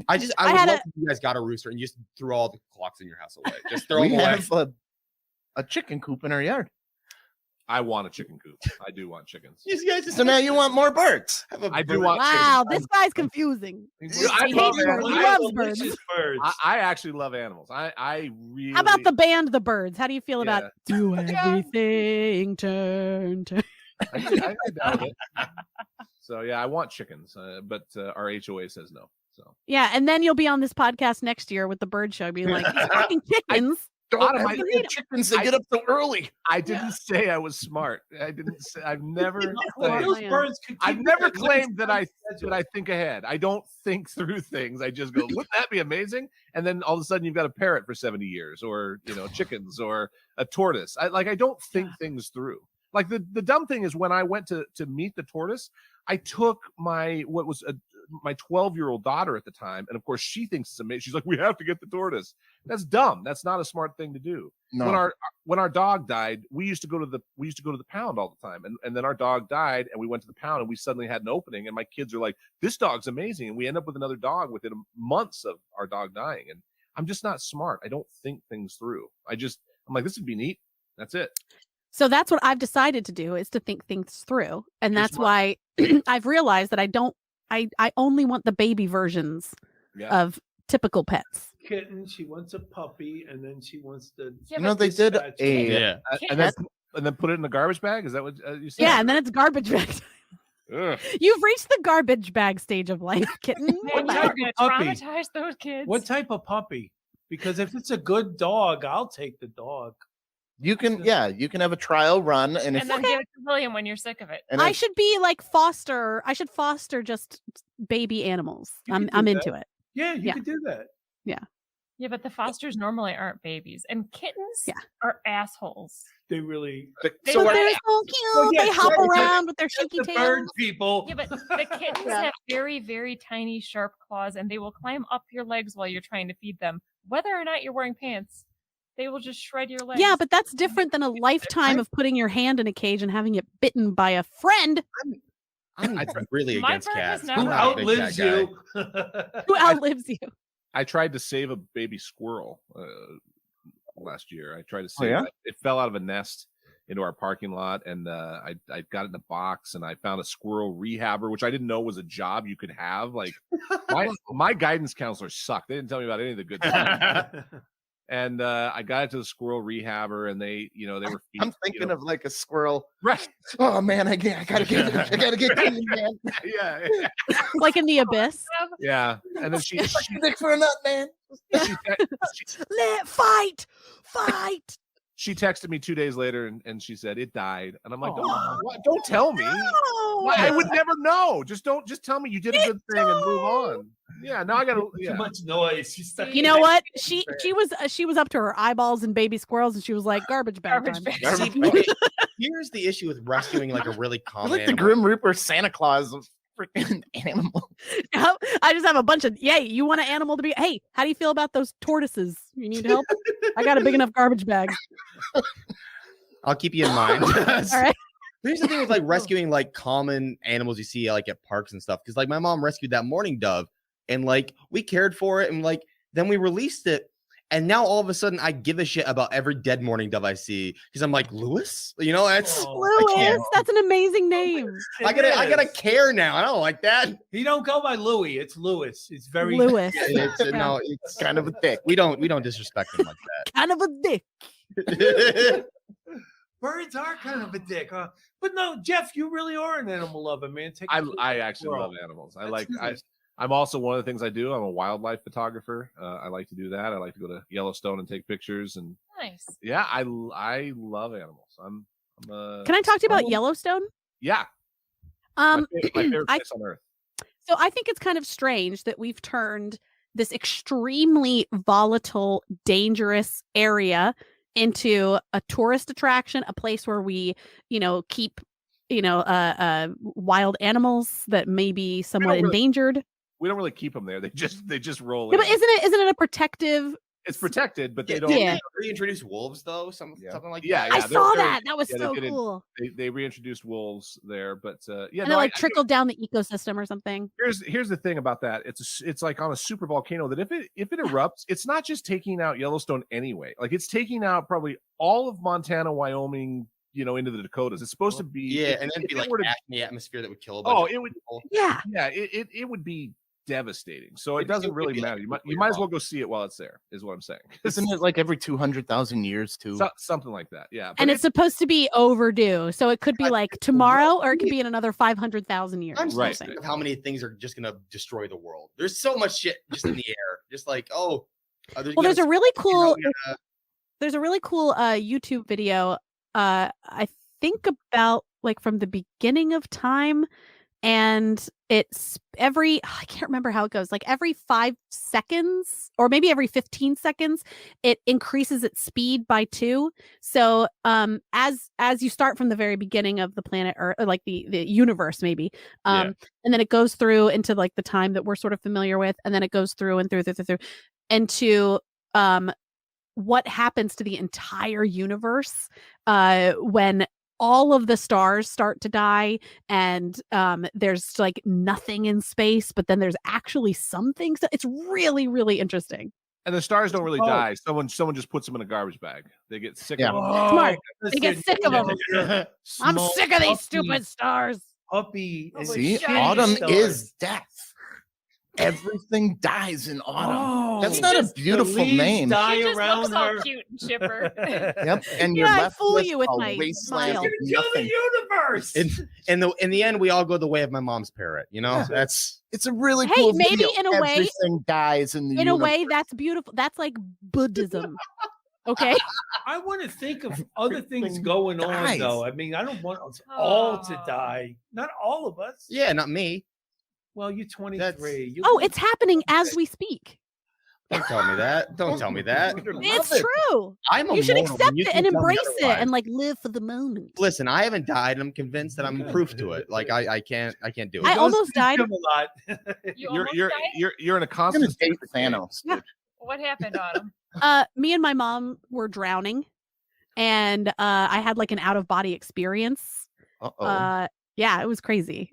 I would had love if you guys got a rooster and you just threw all the clocks in your house away. Just throw We them away. have a chicken coop in our yard. I want a chicken coop. I do want chickens. You guys just So now you want more birds. have a I do bird. want Wow, this guy's confusing. I He love hates birds. animals. He loves birds. Delicious birds. I actually love animals. I really. How about the band The Birds? How do you feel about Yeah. do everything turn? I doubt it. So yeah, I want chickens, but our HOA says no. So Yeah, and then you'll be on this podcast next year with the bird show, being like, "These fucking chickens." Autumn, Don't I- ever get chickens that get up so early. I didn't say I was smart. I didn't say. I've never. Well, claimed- those man. birds could I've keep never their claimed that I schedule. think ahead. I don't think through things. I just go, wouldn't that be amazing? And then all of a sudden you've got a parrot for 70 years, or chickens, or a tortoise. I don't think things through. Like the dumb thing is when I went to meet the tortoise, I took my 12-year-old daughter at the time, and of course she thinks it's amazing. She's like, we have to get the tortoise. That's dumb. That's not a smart thing to do. No. When our dog died, we used to go to the pound all the time, and then our dog died, and we went to the pound, and we suddenly had an opening, and my kids are like, this dog's amazing, and we end up with another dog within months of our dog dying. And I'm just not smart. I don't think things through. I'm like, this would be neat. That's it. So that's what I've decided to do, is to think things through, and You're that's smart. why I've realized that I only want the baby versions Yeah. of typical pets. Kitten, she wants a puppy, and then she wants the. Yeah, You know but they did dispatch a Yeah. And then put it in the garbage bag. Is that what you said? Yeah, and then it's garbage bag. Ugh. You've reached the garbage bag stage of life, kitten. Man, What you're type gonna of puppy? traumatize those kids. What type of puppy? Because if it's a good dog, I'll take the dog. You can have a trial run, and if And then give it to William when you're sick of it. and I if- should be like foster. I should foster just baby animals. You I'm could do I'm that. into it. Yeah, you Yeah. could do that. Yeah, but the fosters normally aren't babies, and kittens Yeah. are assholes. They really. They so look are- They're so cute. Well, yeah, they hop sure, but around with their That's shaky the bird tails. people. Yeah, but the kittens Yeah. have very, very tiny, sharp claws, and they will climb up your legs while you're trying to feed them, whether or not you're wearing pants. They will just shred your legs. Yeah, but that's different than a lifetime of putting your hand in a cage and having it bitten by a friend I'm really My against bird has cats. never- I'm Who not a big outlives cat guy. you? who outlives you. I tried to save a baby squirrel last year. I tried to save yeah? it. It fell out of a nest into our parking lot, and I got it in a box, and I found a squirrel rehabber, which I didn't know was a job you could have. Like my guidance counselor sucked. They didn't tell me about any of the good stuff. And I got it to the squirrel rehabber, and they were. I'm thinking of like a squirrel. right. Oh man, I gotta get clean, man. Yeah, Like in the abyss. yeah. And then she Dick for a nut, man. Fight. she texted me 2 days later, and she said it died, and I'm like, don't tell me. Why? I would never know. Just tell me you did a good thing and move on. Yeah, now I gotta. Too Yeah. much noise. She's stuck. You know what? She was up to her eyeballs in baby squirrels, and she was like, garbage bag. Garbage time." bag. See, okay, here's the issue with rescuing like a really I common like the animal. Grim Reaper Santa Claus of freaking animal. Yep. I just have a bunch of yay. You want an animal to be? Hey, how do you feel about those tortoises? You need help? I got a big enough garbage bag. I'll keep you in mind. All right. Here's the thing with like rescuing like common animals you see like at parks and stuff. Because like my mom rescued that mourning dove, and like we cared for it, and like then we released it, and now all of a sudden I give a shit about every dead mourning dove I see because I'm like, Lewis, that's Oh, Lewis, that's an amazing name. I gotta It is. care now. I don't like that. He don't go by Louis. It's Lewis. It's very Lewis. It's, no, it's Kind of a dick. we don't disrespect him like Kind of a dick. that. Birds are kind of a dick, huh? But no, Jeff, you really are an animal lover, man. Take a look I at the actually world. love animals. That's nice. I'm also one of the things I do. I'm a wildlife photographer. I like to do that. I like to go to Yellowstone and take pictures, and Nice. yeah, I love animals. I'm Can I talk to you about Yellowstone? Yeah, Um, my favorite I place on earth. So I think it's kind of strange that we've turned this extremely volatile, dangerous area into a tourist attraction, a place where we, keep wild animals that may be somewhat really- endangered. We don't really keep them there. They just roll Yeah, in. but isn't it a protective? It's protected, but they don't. Yeah. They reintroduce wolves though, something like Yeah, that. I they're saw very- that. That was yeah, they so did it. cool. They reintroduced wolves there, but yeah, And no, it like trickled down the ecosystem or something. here's the thing about that. It's like on a super volcano that if it erupts, it's not just taking out Yellowstone anyway. Like it's taking out probably all of Montana, Wyoming, into the Dakotas. It's supposed to be and then if be it like were to- ash in the atmosphere that would kill a bunch of it would people. Yeah. yeah, it would be devastating. So it It doesn't would really be matter. like You might as well go see it while it's there, is what I'm saying. Isn't it like every 200,000 years too? Something like that. Yeah. But And it's supposed to be overdue. So it could be like tomorrow or it could be in another 500,000 years. I'm Right. sick of how many things are just gonna destroy the world. There's so much shit just in the air. Just like, Well, there's a really cool YouTube video I think about like from the beginning of time, and it's I can't remember how it goes, like every 5 seconds or maybe every 15 seconds it increases its speed by 2. So as you start from the very beginning of the planet or like the universe maybe, and then it goes through into like the time that we're sort of familiar with, and then it goes through and through into what happens to the entire universe when all of the stars start to die and there's like nothing in space, but then there's actually some things. It's really, really interesting. And the stars don't really die. Someone just puts them in a garbage bag. They get sick Yeah. of them. Smart. They get sick of them. I'm sick of these stupid stars. Puppy. See, shiny autumn stars. is death. Everything dies in autumn. Oh, That's not a the beautiful leaves name. Die She just around looks all her. cute and chipper. Yep, and you're Yeah, I left fool with you with a my wasteland smile. of Kill the nothing. universe. in the end, we all go the way of my mom's parrot. That's It's a really Hey, cool maybe video. in a way- Everything dies in the In a universe. way, that's beautiful. That's like Buddhism. Okay. I want to think of other things Everything going on, dies. though. I mean, I don't want us all to Aw. die. Not all of us. yeah, not me. Well, you're 23. That's- Oh, it's happening as we speak. Don't tell me that. Don't tell me that. It's it. true. I'm You should immortal. accept You it can and tell me embrace it otherwise. and like live for the moment. Listen, I haven't died, and I'm convinced that I'm proof to it. Like I can't do it. I almost died. Him a lot. You You're almost you're died? you're in a I'm gonna constant date state of Thanos. Yeah. dude. What happened, Autumn? Me and my mom were drowning, and I had like an out of body experience. Uh-oh. Yeah, it was crazy.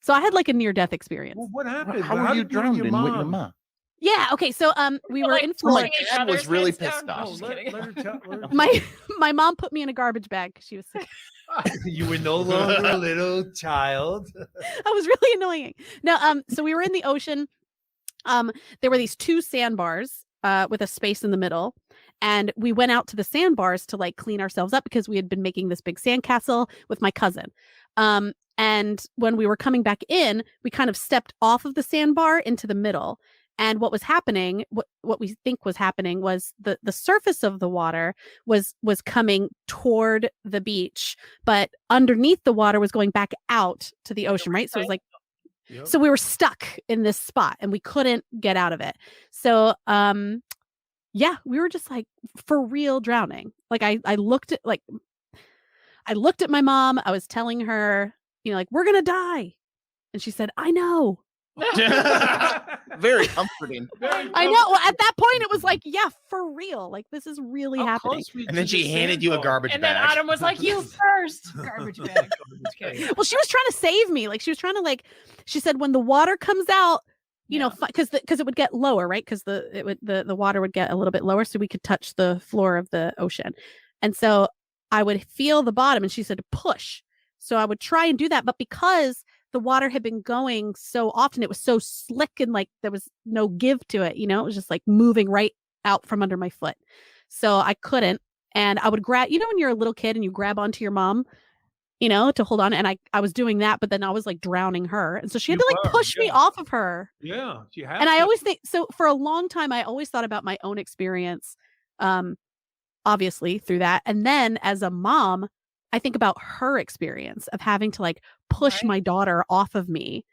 So I had like a near death experience. Well, what happened? How How were you did you and drowned in with your mom? Yeah. Okay. So we were Like, in pulling Florida. each dad was other's really heads down? pissed No, off. Oh, just let kidding. her tell. Let her My mom put me in a garbage bag. She was sick. you were no longer a little child. That was really annoying. No, so we were in the ocean. There were these 2 sandbars with a space in the middle. And we went out to the sandbars to like clean ourselves up because we had been making this big sandcastle with my cousin. And when we were coming back in, we kind of stepped off of the sandbar into the middle. And what was happening, what we think was happening was the surface of the water was coming toward the beach, but underneath the water was going back out to the ocean, right? So it was like, Yep. so we were stuck in this spot and we couldn't get out of it. So yeah, we were just like for real drowning. Like I looked at my mom. I was telling her, like, we're gonna die. And she said, I know. Very comforting. I know. Well, at that point it was like, yeah, for real. Like this is really happening. And then she handed you a garbage And then bag. Autumn was like, "You first, garbage bag." Just kidding. Well, she was trying to save me. Like she was trying to she said when the water comes out, because it would get lower, right? Because the water would get a little bit lower, so we could touch the floor of the ocean. And so I would feel the bottom, and she said to push. So I would try and do that, but because the water had been going so often, it was so slick and like there was no give to it. It was just like moving right out from under my foot. So I couldn't. And I would grab, when you're a little kid and you grab onto your mom, to hold on. And I was doing that, but then I was like drowning her. And so she had You to like were, push me yeah. off of her. Yeah, she had And I to. always think, so for a long time, I always thought about my own experience, obviously through that. And then as a mom, I think about her experience of having to like push Right. my daughter off of me.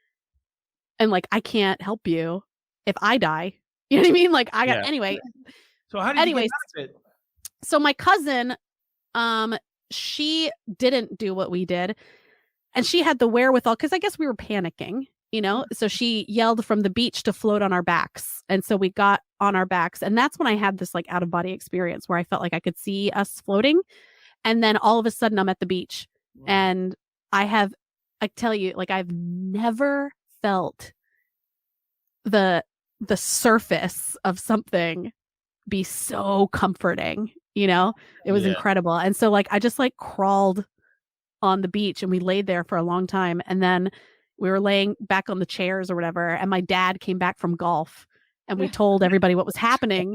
And like, I can't help you if I die. You know what I mean? Like Yeah. anyway. So how did Anyways, you get out of it? So my cousin, she didn't do what we did. And she had the wherewithal, because I guess we were panicking, you know? So she yelled from the beach to float on our backs. And so we got on our backs. And that's when I had this like out of body experience where I felt like I could see us floating. And then all of a sudden I'm at the beach. And I tell you, like, I've never felt the surface of something be so comforting, you know? It was incredible. And so like I just like crawled on the beach and we laid there for a long time. And then we were laying back on the chairs or whatever. And my dad came back from golf and we told everybody what was happening.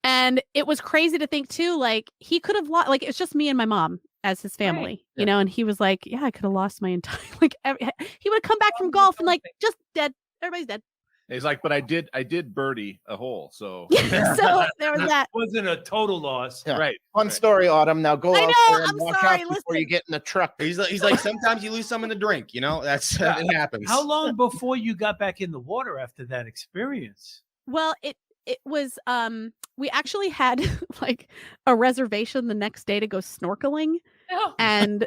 And it was crazy to think too, like he could have like, it's just me and my mom as his family, you know? And he was like, yeah, I could have lost my entire, like he would have come back from golf and like just dead. Everybody's dead. He's like, but I did birdie a hole, so So there was that. Wasn't a total loss. Yeah. right. Fun story, Autumn. Now go I out know, there and I'm watch sorry, out before you listen. get in the truck. He's like, sometimes you lose some in the drink, you know? That's it happens. How long before you got back in the water after that experience? Well, it was we actually had like a reservation the next day to go snorkeling. Oh. And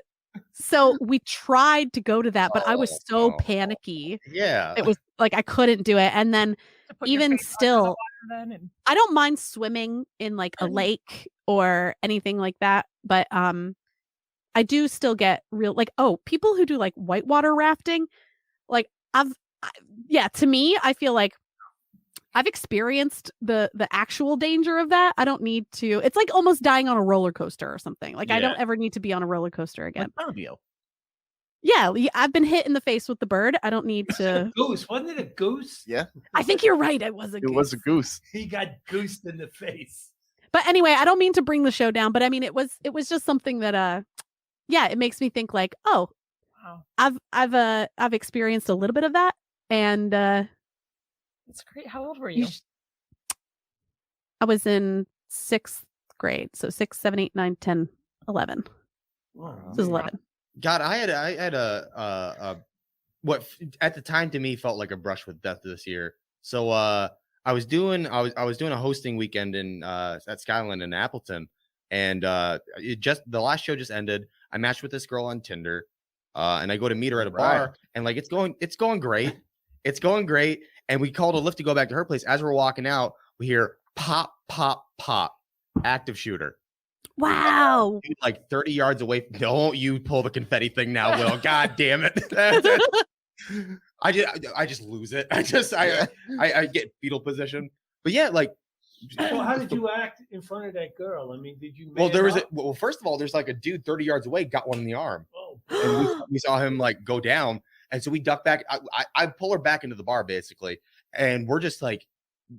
so we tried to go to that, but I was so Oh. panicky. Yeah. It was like I couldn't do it. And then To put your even face under the still, water then and- I don't mind swimming in like a lake or anything like that, but I do still get real like people who do like whitewater rafting, like to me I feel like I've experienced the actual danger of that. I don't need to. It's like almost dying on a roller coaster or something. Like I don't ever need to be on a roller coaster again. Like Fabio. Yeah, I've been hit in the face with the bird. I don't need to. Goose. Wasn't it a goose? Yeah, I think you're right. It was a it was a goose. He got goosed in the face. But anyway, I don't mean to bring the show down, but I mean it was just something that it makes me think like, oh, Wow. I've experienced a little bit of that, and That's great. How old were you? I was in 6th grade, so 6, 7, 8, 9, 10, 11. Wow. This is 11. God, I had a what at the time to me felt like a brush with death this year. So I was doing a hosting weekend in at Skyline in Appleton, and the last show just ended. I matched with this girl on Tinder, and I go to meet her at a bar, and like it's going great. It's going great. And we called a lift to go back to her place. As we're walking out, we hear pop, pop, pop, active shooter. Wow. Dude, like 30 yards away. Don't you pull the confetti thing now, Will. God damn it. I just lose it. I get fetal position. But yeah, like. So how did you act in front of that girl? I mean, did you? Well, first of all, there's like a dude 30 yards away got one in the arm. Oh. And we saw him like go down. And so we duck back. I pull her back into the bar basically, and we're just like,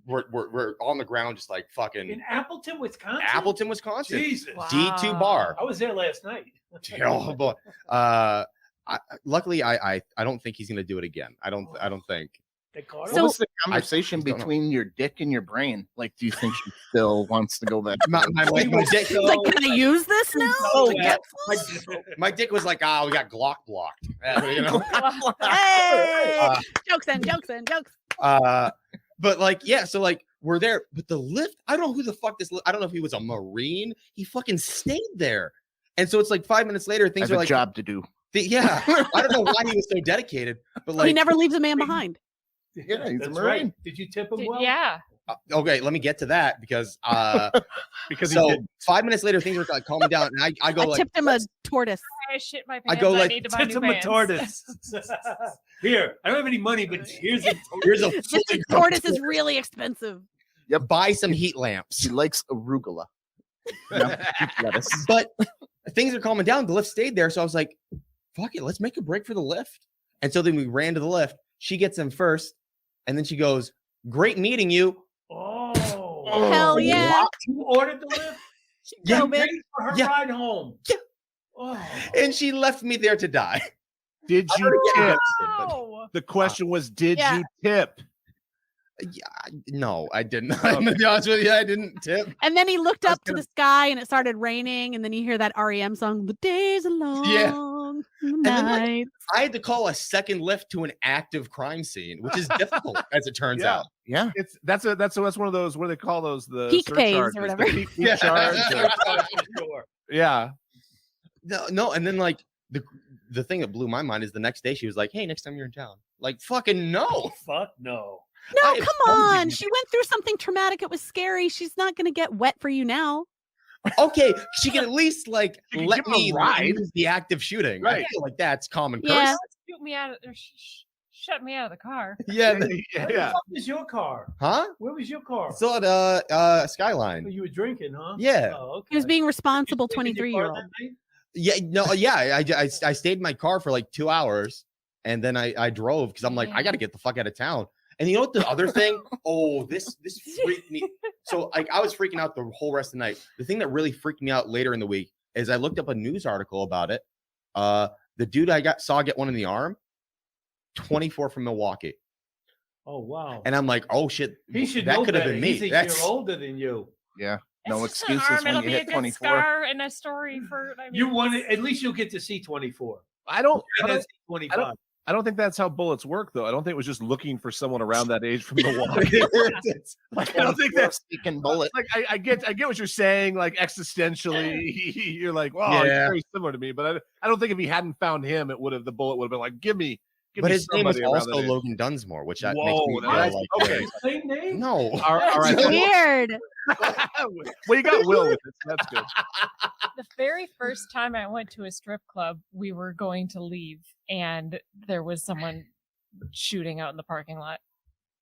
we're on the ground, just like fucking In Appleton, Wisconsin. Appleton, Wisconsin. Jesus. D2 bar. I was there last night. Oh boy. Luckily, I don't think he's gonna do it again. I don't think. They caught So- him? What was the conversation I don't know. between your dick and your brain? Like, do you think she still wants to go back? My dick. He's like, can I use this now? Oh, To yeah. get My dick was like, we got Glock blocked. You know. Hey! Uh, Jokes and jokes and jokes. But like, yeah, so like we're there, but the lift, I don't know who the fuck I don't know if he was a Marine. He fucking stayed there. And so it's like 5 minutes later, I things have are a like, job to do. yeah, I don't know why he was so dedicated, but like, He never leaves a man behind. Yeah, he's a That's Marine. right. Did you tip him well? Yeah. okay, let me get to that because, Because so he did. 5 minutes later, things were like calming down. And I go I like, tipped him a tortoise. I shit my I pants. go I like- need to buy Tipped new him a pants. tortoise. Here, I don't have any money, but here's a here's a This fully grown tortoise is really expensive. buy some heat lamps. She likes arugula. No, lettuce. But things are calming down. The lift stayed there. So I was like, fuck it, let's make a break for the lift. And so then we ran to the lift. She gets in first. And then she goes, great meeting you. Oh. Hell yeah. You ordered the lift? Yeah. No, man. Paid for her Yeah. ride home. Yeah. Oh. And she left me there to die. Did I you already get tip? arrested, but- Oh. The question was, did Yeah. you tip? No, I didn't. I'm gonna be honest with you, I didn't tip. And then he looked I was up to the sky and it started raining. And then you hear that REM song, The Days Are Long. The then, like, night. I had to call a second lift to an active crime scene, which is difficult as it turns Yeah. out. Yeah. It's that's one of those, what do they call those, the Peak pays or surcharges, the whatever. peak charge or- Yeah. yeah. No, and then like the thing that blew my mind is the next day she was like, "Hey, next time you're in town." Like, fucking no. Fuck no. No, I am come totally on. getting She went through something traumatic. It was scary. She's not going to get wet for you now. Okay, she can at least like She can let give him a me ride. use the act of shooting. I Right. feel like that's common Yeah. courtesy. Shoot me out of or shut me out of the car. Yeah. Where the fuck was your car? Huh? Where was your car? Still at Skyline. Oh, you were drinking, huh? Yeah. Oh, okay. He was being responsible You sleep in your car 23-year-old. that night? Yeah, no, yeah. I stayed in my car for like 2 hours, and then I drove because I'm like, I got to get the fuck out of town. And you know what? The other thing, this freaked me. So like I was freaking out the whole rest of the night. The thing that really freaked me out later in the week is I looked up a news article about it. The dude I saw get one in the arm, 24 from Milwaukee, Oh wow. and I'm like, oh shit, He should that know could have better. been me. He's a That's year older than you. Yeah. It's No just an excuses arm. when It'll you be a hit good 24. scar and a story for. I mean, You want it, at least you'll get to see 24. I don't 25. I don't think that's how bullets work, though. I don't think it was just looking for someone around that age from Milwaukee. Like, I don't think that's speaking bullet. like I get what you're saying. Like existentially, you're like, wow, he's Yeah. very similar to me. But I don't think if he hadn't found him, the bullet would have been like, give me. But his name was somebody around also that age. Logan Dunsmore, which that Whoa, makes me feel that's- like okay. Same name? no. All right. Weird. Well, you got Will with it. So that's good. the very first time I went to a strip club, we were going to leave, and there was someone shooting out in the parking lot.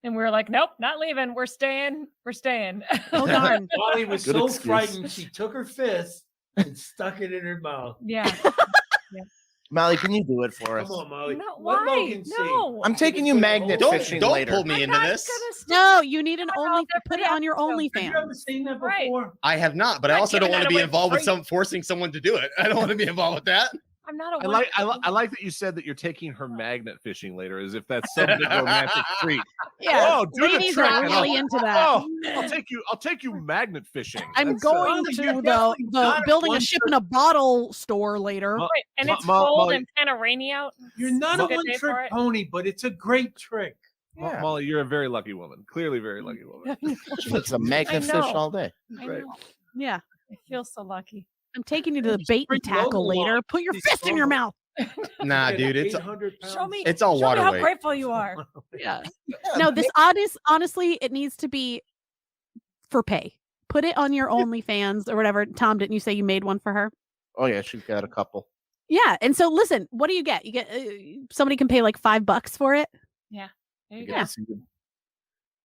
And we were like, nope, not leaving. We're staying. We're staying. Oh, darn. Molly was Good so excuse. frightened, she took her fist and stuck it in her mouth. Yeah. Molly, can you do it for us? Come on, Molly. No, Let why? Logan see. No. I'm taking you magnet Don't fishing don't later. pull me I'm into not this. gonna stick No, you need an I only. love Put it on your every Have you ever OnlyFans. seen that Right. before? I have not, but I Not also don't giving want to that be away involved with for free. forcing someone to do it. I don't want to be involved with that. I'm not a I like that you said that you're taking her magnet fishing later, as if that's some big romantic treat. Yeah, Oh, do the ladies trick are and really I'll- into that. Oh, I'll take you magnet fishing. I'm That's, going Molly, to you're the definitely not building a one ship for- in a bottle store later. Mo- Right, and Mo- it's Mo- cold Molly- and kind of rainy out. You're not a Good day for one-trick it. pony, but it's a great trick. Yeah. Molly, you're a very lucky woman. Clearly, very lucky woman. It's a magnet fish know. all day. I Right. know. Yeah, I feel so lucky. I'm taking you to the bait and Bring Logan tackle later. along. Put your He's fist in your strong. mouth. Nah, dude, it's 800 pounds. Show me. it's all show water me how weight. grateful you are. Yeah. No, this honestly, it needs to be for pay. Put it on your OnlyFans or whatever. Tom, didn't you say you made one for her? Oh yeah, she's got a couple. Yeah. And so listen, what do you get? You get somebody can pay like $5 for it. There you Yeah. go.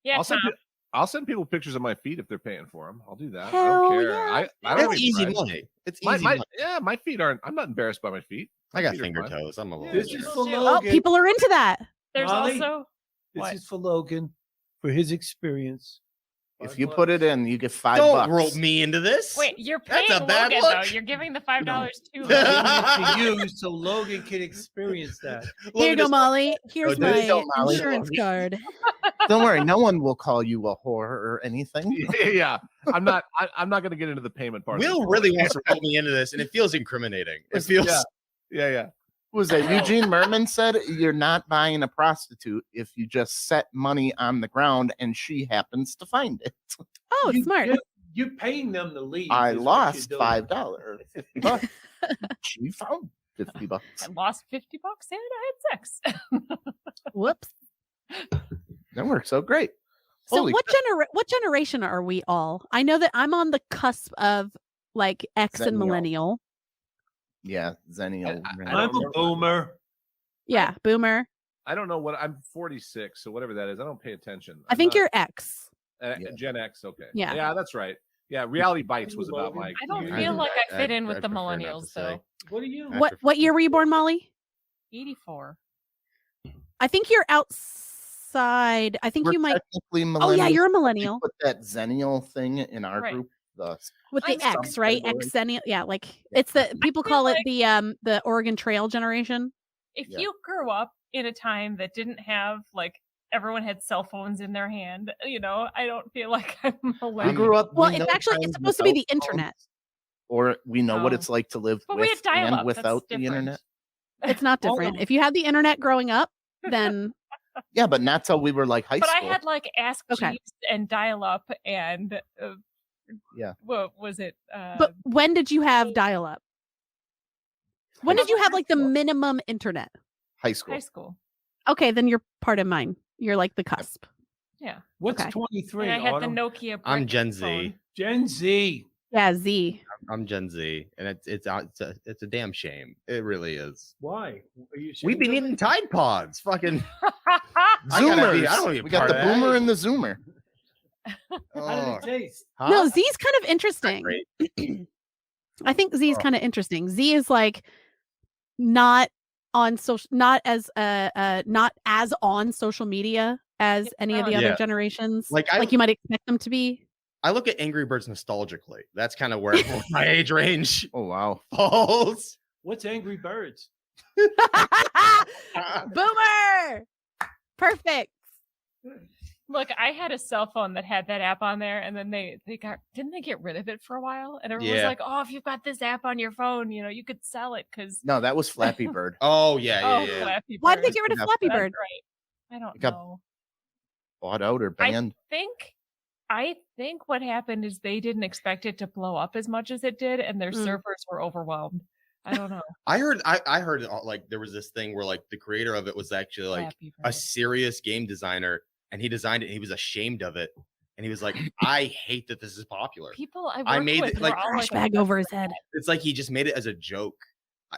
Yeah, I'll send, Tom. I'll send people pictures of my feet if they're paying for them. I'll do that. I Hell don't care. yeah. I don't It's have any easy pride. money. It's easy My, money. yeah, my feet aren't. I'm not embarrassed by my feet. I got feet are finger fine. toes. I'm a little. This Yeah. is bit- for Oh, Oh, Logan. people are into that. There's Molly? also This What? is for Logan for his experience. If you put it in, you get $5. Don't rope me into this. wait. You're That's paying a bad Logan look. though. You're giving the $5 to I'm Logan. giving it to you so Logan can experience that. Here Logan you go, just- Molly. Here's there you my go, Molly. insurance card. Don't worry, no one will call you a whore or anything. Yeah, I'm not going to get into the payment part. of Will this. really wants to rope me into this, and it feels incriminating. It feels. Yeah. Who was that? Eugene Merman said you're not buying a prostitute if you just set money on the ground and she happens to find it. Oh, You- smart. You're paying them to leave. I is what lost you're doing. $5, $50. She found $50. I lost $50 and I had sex. Whoops. That works so great. So Holy what generation are we all? I know that I'm on the cusp of like X and Zennial. millennial. Yeah, Zennial. I I'm don't a boomer. Yeah, boomer. I don't know what I'm 46, so whatever that is, I don't pay attention. I think you're X. Yeah. Gen X. Okay. Yeah. Yeah, that's right. Yeah, Reality Bites was about my. I don't Yeah. feel like I fit in I'd with the prefer not to millennials say. though. What are you? I What year were you born, Molly? 84. I think you're outside. I think We're you might. technically Oh yeah, millennials. you're a They millennial put that Zennial thing in our Right. group. The with the I know. X, right? Category. Xennial. Yeah, like it's the people feel call like- it the Oregon Trail generation. If Yeah. you grew up in a time that didn't have like everyone had cell phones in their hand, I don't feel like I'm we millennial. grew up. Well, we it's know actually times it's supposed to be the without internet. phones, or we know what Oh. it's like to live But we had with dial-up. and That's without the different. internet. It's not Hold different. on. If you had the internet growing up, then Yeah, but not till we were like high But I school. had like Ask Okay. Jeeves and dial up and Yeah. What was it? but when did you have dial up? When did you have like the minimum internet? High school. High school. Okay, then you're part of mine. You're like the cusp. Yeah. What's Okay. 23? And I had Autumn? the Nokia. I'm brick Gen Z. phone. Gen Z. Yeah, Z. I'm Gen Z, and it's a damn shame. It really is. Why? Are you We've been ashamed of eating it? Tide Pods. Fucking. I don't Zoomers. wanna be a We got part the of that. boomer and the zoomer. How did it taste? Huh? No, Z is kind of interesting. Great. I think Z is Oh. kind of interesting. Z is like not on social, not as on social media as any of the other Yeah. generations. Like, Like you might expect them to be. I look at Angry Birds nostalgically. That's kind of where my age range Oh wow. falls. What's Angry Birds? Boomer. Perfect. Look, I had a cell phone that had that app on there, and then didn't they get rid of it for a while? And everyone was Yeah. like, "Oh, if you've got this app on your phone, you could sell it because No, that was Flappy Bird. Oh yeah. Flappy Why did they Bird." get rid of Yeah, Flappy That's Bird? right. I don't It got know. Bought out or banned. I think what happened is they didn't expect it to blow up as much as it did, and their Mm. servers were overwhelmed. I don't know. I heard like there was this thing where like the creator of it was actually like Flappy a Bird. serious game designer, and he designed it and he was ashamed of it, and he was like, I hate that this is popular. People I I work made with it, were like, all Trash like, bag over his head. It's like he just made it as a joke.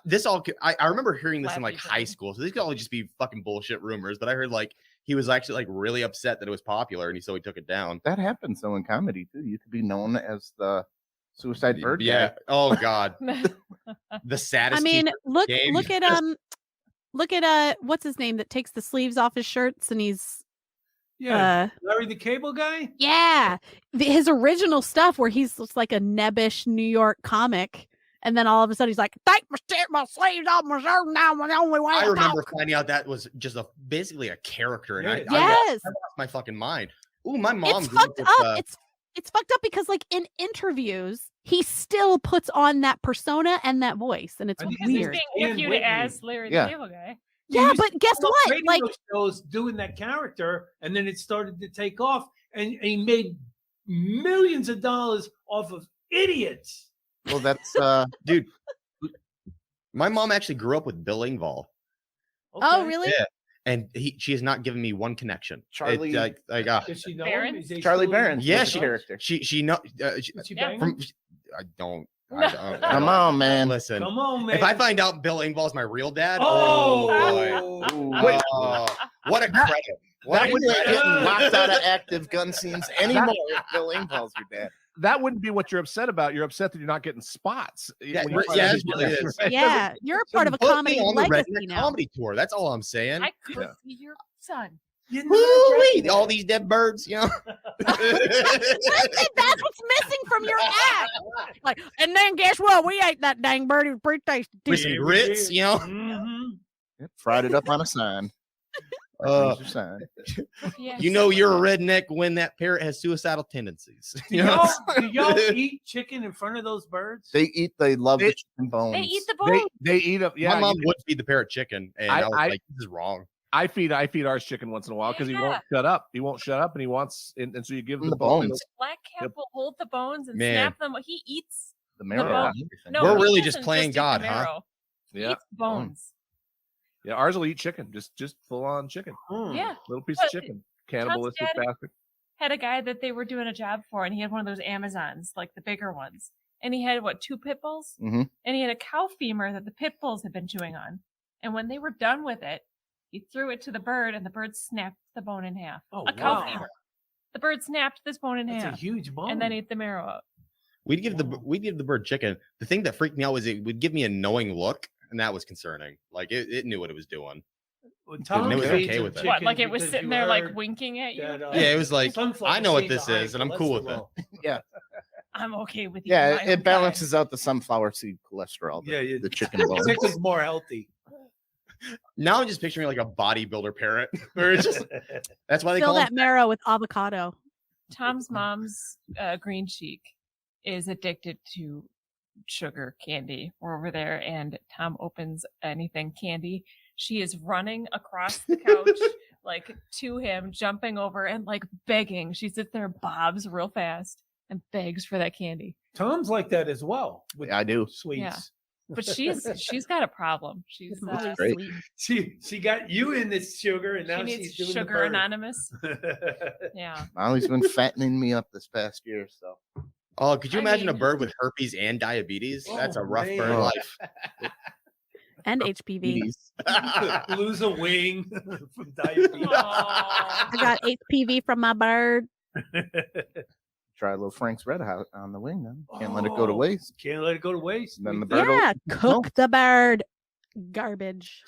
I remember hearing this in like Flappy high Bird. school, so these could all just be fucking bullshit rumors, but I heard like he was actually like really upset that it was popular, and so he took it down. That happens though in comedy too. You could be known as the Suicide Bird. Yeah. guy. Oh god. The saddest. I mean, teacher- look game. at what's his name that takes the sleeves off his shirts and he's Yeah. Larry the Cable Guy? his original stuff where he's just like a nebbish New York comic, and then all of a sudden he's like, "Take my sleeves off my shirt now. The only way I to remember talk." finding out that was just basically a character, and Yeah. Yes, I lost my fucking mind. Ooh, my mom. it's grew fucked with, up. It's fucked up because like in interviews he still puts on that persona and that voice, and it's I think Because he's weird. being Dan interviewed Whitney. as Larry Yeah. the Cable Guy. Yeah, used but to guess do what? radio Like, shows doing that character, and then it started to take off, and he made millions of dollars off of idiots. Well, that's dude. My mom actually grew up with Bill Engvall, oh Okay. really? Yeah. and she has not given me one connection. Charlie- It's like Does she know Barron? him? Is he Charlie still- Barron. yeah, was the character. she know Is she Yeah. banging? from. I don't. Come on, man. Listen. Come on, man. If I find out Bill Engvall's my real dad, Oh, boy. Ooh. Wait, what a credit. What That a would be credit. getting locked out of active gun scenes anymore if Bill Engvall's your dad. That wouldn't be what you're upset about. You're upset that you're not getting spots. Yeah, when you find yeah, out it he's your really dad. is. Yeah, you're a part of a Put me comedy on the legacy Redneck now. comedy tour. That's all I'm saying. I could Yeah. be your son. You're not Woo-wee, right. all these dead birds, you know. That's what's missing from your act. Like, and then guess what? We ate that dang bird. It was pretty tasty. With some Yeah, we grits, did. you know. Mhm. Yep, fried it up on a sign. Uh, There's your sign. Yeah, You know you're a redneck when that parrot has suicidal tendencies. Do You know? y'all eat chicken in front of those birds? They love the They- chicken bones. They eat the bones. They eat them. Yeah, My mom you- would feed the parrot chicken, and I was like, "This is wrong." I feed ours chicken once in a while because he Yeah. won't shut up. He won't shut up, and he wants. And so you give him The bone. bones. Black Cap will hold the bones and Man. snap them. He eats. The marrow. bone. and everything. No, We're he really just doesn't playing eat the God, huh? marrow. He Yeah, eats the bones. yeah. Ours will eat chicken, just full on chicken, Hmm. Yeah. little piece But of chicken, cannibalistic dad- bastard. Had a guy that they were doing a job for, and he had one of those Amazons, like the bigger ones. And he had, 2 pit bulls? Mhm. And he had a cow femur that the pit bulls had been chewing on. And when they were done with it, he threw it to the bird, and the bird snapped the bone in half. Oh, A cow wow. femur. The bird snapped this bone in That's a half huge bone. and then ate the marrow out. We'd give Wow. we'd give the bird chicken. The thing that freaked me out was it would give me a knowing look, and that was concerning. Like it knew what it was doing. Well, And Tom it was feeds okay him with it. What, chicken like it was because sitting you there, like, heard winking at you? that, Yeah, it was like, sunflower I know what seeds this are high is, and I'm cool with it. cholesterol. I'm okay with you. Yeah, my own it balances out the sunflower seed cholesterol. Yeah, yeah. The chicken bones. Chicken's more healthy. Now I'm just picturing like a bodybuilder parrot, where it's just that's why they Fill call that him. marrow with avocado. Tom's mom's green cheek is addicted to sugar candy. We're over there, and Tom opens anything candy. She is running across the couch, like to him, jumping over and like begging. She sits there, bobs real fast, and begs for that candy. Tom's like that as well with Yeah, I do. sweets. Yeah. But she's got a problem. She's Molly's great. sweet. She got you in this sugar, and she now needs she's doing Sugar the bird. Anonymous. Yeah. Molly's been fattening me up this past year, so Oh, could you I imagine a mean- bird with herpes and diabetes? That's a Oh, rough man. bird Oh. life. And HPV. Lose a wing from diabetes. Aw. I got HPV from my bird. try a little Frank's Red Hot on the wing. Then can't let it go to Oh, waste. Can't let it go to waste. Then the bird will Yeah, eat cook the bird. Garbage.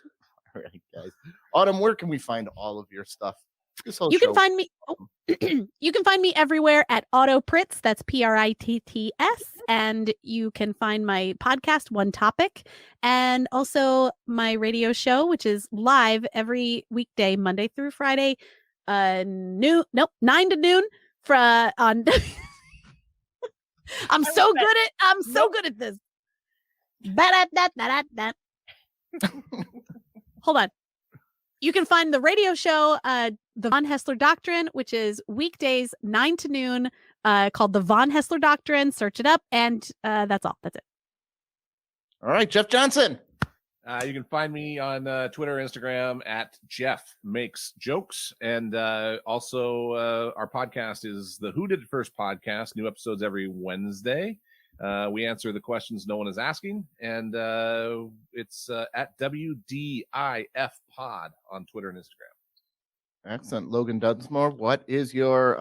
All right, guys. Autumn, where can we find all of your stuff? This whole You show. can find me. You can find me everywhere at Auto Pritz. That's Pritts, and you can find my podcast, One Topic, and also my radio show, which is live every weekday, Monday through Friday, 9 to noon. On. I'm so good at this. Ba-da-da-da-da-da. Hold on. You can find the radio show, the Von Hesslar Doctrine, which is weekdays 9 to noon, called the Von Hesslar Doctrine. Search it up, and that's all. That's it. All right, Jeff Johnson. You can find me on Twitter, Instagram at Jeff Makes Jokes. And also our podcast is the Who Did It First podcast. New episodes every Wednesday. We answer the questions no one is asking. And it's at WDIF Pod on Twitter and Instagram. Excellent. Logan Dunsmore, what is your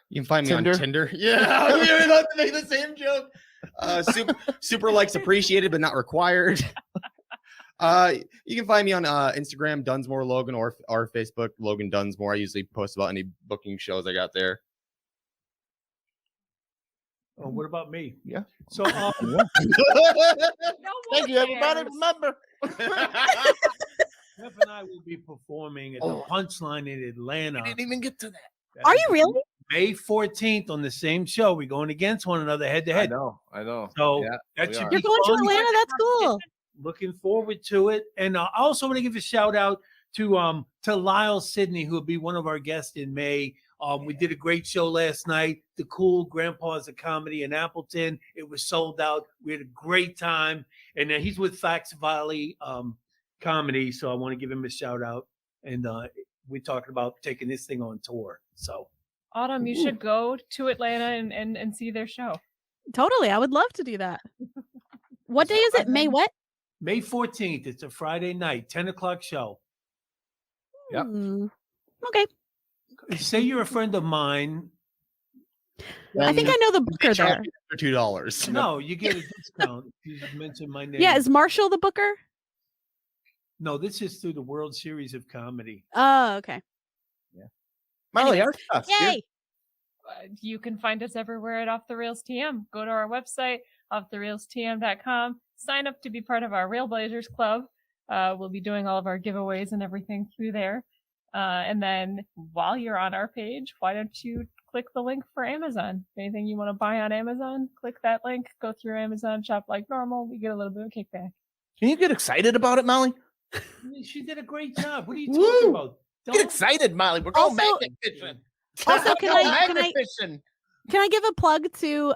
You can find me Tinder? on Tinder. Yeah, we were about to make the same joke. Super likes appreciated, but not required. You can find me on Instagram, Dunsmore Logan, or Facebook, Logan Dunsmore. I usually post about any booking shows I got there. Oh, what about me? Yeah. So No Thank you, one everybody. cares. Remember. Jeff and I will be performing at the Oh. Punchline in Atlanta. We didn't even get to that. That Are is you really? May 14th on the same show. We're going against one another head to I head. know. So Yeah, that we should are. be You're going to fun. Atlanta? That's cool. Looking forward to it. And I also want to give a shout out to Lyle Sidney, who will be one of our guests in May. We did a great show last night, The Cool Grandpas of Comedy in Appleton. It was sold out. We had a great time. And he's with Fax Valley Comedy, so I want to give him a shout out. And we're talking about taking this thing on tour. So Autumn, you should go to Atlanta and see their show. Totally. I would love to do that. What day is it? May what? May 14th, it's a Friday night, 10 o'clock show. Yep. Okay. Say you're a friend of mine. I think I know the booker there. For $2. No, you get a discount. You just mention my name. Yeah, is Marshall the booker? No, this is through the World Series of Comedy. Oh, okay. Molly, our stuff. Yay. You can find us everywhere at Off the Rails TM. Go to our website, offtherailstm.com. Sign up to be part of our Railblazers Club. We'll be doing all of our giveaways and everything through there. And then while you're on our page, why don't you click the link for Amazon? Anything you want to buy on Amazon, click that link, go through Amazon, shop like normal. We get a little bit of kickback. Can you get excited about it, Molly? She did a great job. What are you talking about? Get excited, Molly. We're going Also- magnet fishing. Also, can Go I- magnet fishing. Can I give a plug to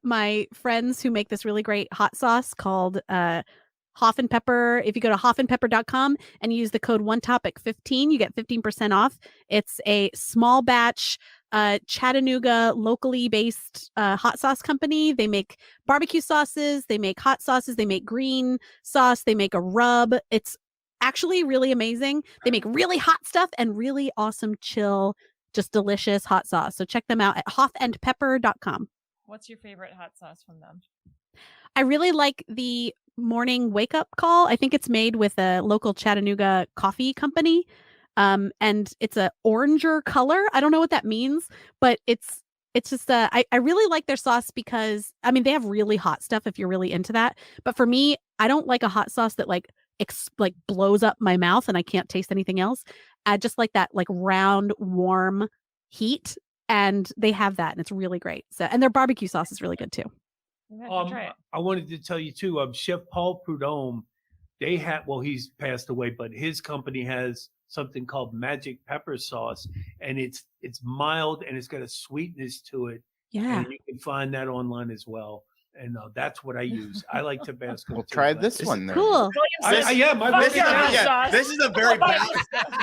my friends who make this really great hot sauce called Hoff and Pepper? If you go to hoffandpepper.com and use the code OneTopic15, you get 15% off. It's a small batch Chattanooga locally based hot sauce company. They make barbecue sauces, they make hot sauces, they make green sauce, they make a rub. It's actually really amazing. They make really hot stuff and really awesome chill, just delicious hot sauce. So check them out at hoffandpepper.com. What's your favorite hot sauce from them? I really like the morning wake up call. I think it's made with a local Chattanooga coffee company. And it's a oranger color. I don't know what that means, but it's just I really like their sauce because I mean they have really hot stuff if you're really into that. But for me, I don't like a hot sauce that like blows up my mouth and I can't taste anything else. I just like that like round, warm heat, and they have that, and it's really great. So, and their barbecue sauce is really good too. I'm gonna have to try it. I wanted to tell you too, Chef Paul Prudhomme, they have, well, he's passed away, but his company has something called magic pepper sauce, and it's mild and it's got a sweetness to it. Yeah. And you can find that online as well. And that's what I use. I like Tabasco. We'll too, try but- this one then. Cool. Yeah, my This is, buddy- this is a very balanced.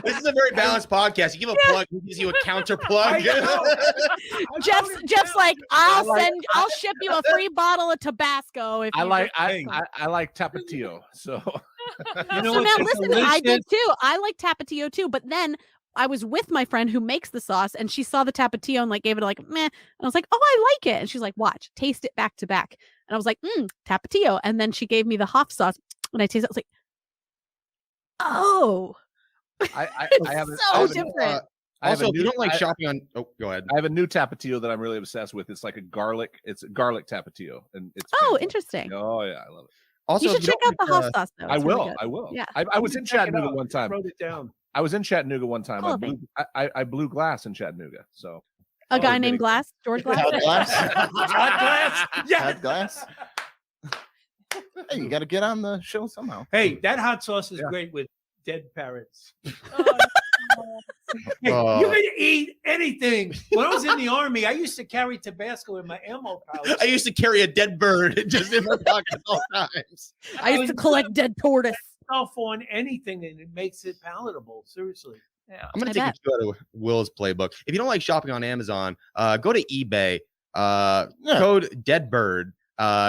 This is a very balanced podcast. You give a plug, he gives you a counter plug. Jeff's like, I'll ship you a free bottle of Tabasco if I you like just- I like Tapatio. So You know So what's now listen, I did delicious? too. I like Tapatio too, but then I was with my friend who makes the sauce, and she saw the Tapatio and like gave it like meh, and I was like, oh, I like it, and she's like, watch, taste it back to back, and I was like, Tapatio, and then she gave me the Hoff sauce, and I tasted it, I was like, oh, I have a- so I have a- different. I have a Also, if you new- don't like I- shopping on, go ahead. I have a new Tapatio that I'm really obsessed with. It's like a garlic Tapatio, and it's Oh, fantastic. interesting. Oh yeah, I love it. Also, You should if check don't out the like, Hoff sauce though. I It's really will. good. I will. Yeah. I was in Check it Chattanooga out. one time. Wrote it down. I was in Chattanooga one time. Cool. I blew glass in Chattanooga. So A guy really named big. Glass, George Glass. Todd Glass. Hot glass. Yeah. Todd Glass. Hey, you got to get on the show somehow. Hey, that hot sauce is Yeah. great with dead parrots. Oh, Hey, Oh. you can eat anything. When I was in the army, I used to carry Tabasco in my ammo pouch. I used to carry a dead bird just in my pocket at all times. I used to collect dead tortoise. Stuff on anything, and it makes it palatable. Seriously. yeah. I'm gonna I take bet. you out of Will's playbook. If you don't like shopping on Amazon, go to eBay. Yeah. Code Deadbird.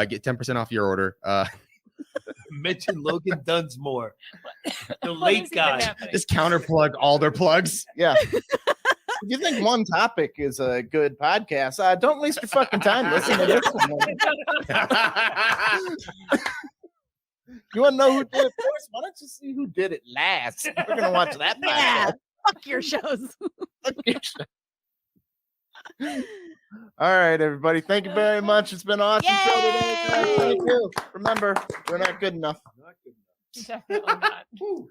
Get 10% off your order. Mention Logan Dunsmore, the What is late even guy. happening? Just counter plug all their plugs. Yeah. If you think one topic is a good podcast, don't waste your fucking time listening to this one. You want to know who did it first? Why don't you see who did it last? We're gonna watch that. Yeah. podcast. Fuck your shows. All right, everybody. Thank you very much. It's been an awesome show today. Yay! Thank you. Remember, we're not good enough. Not good enough. Definitely not. Woo.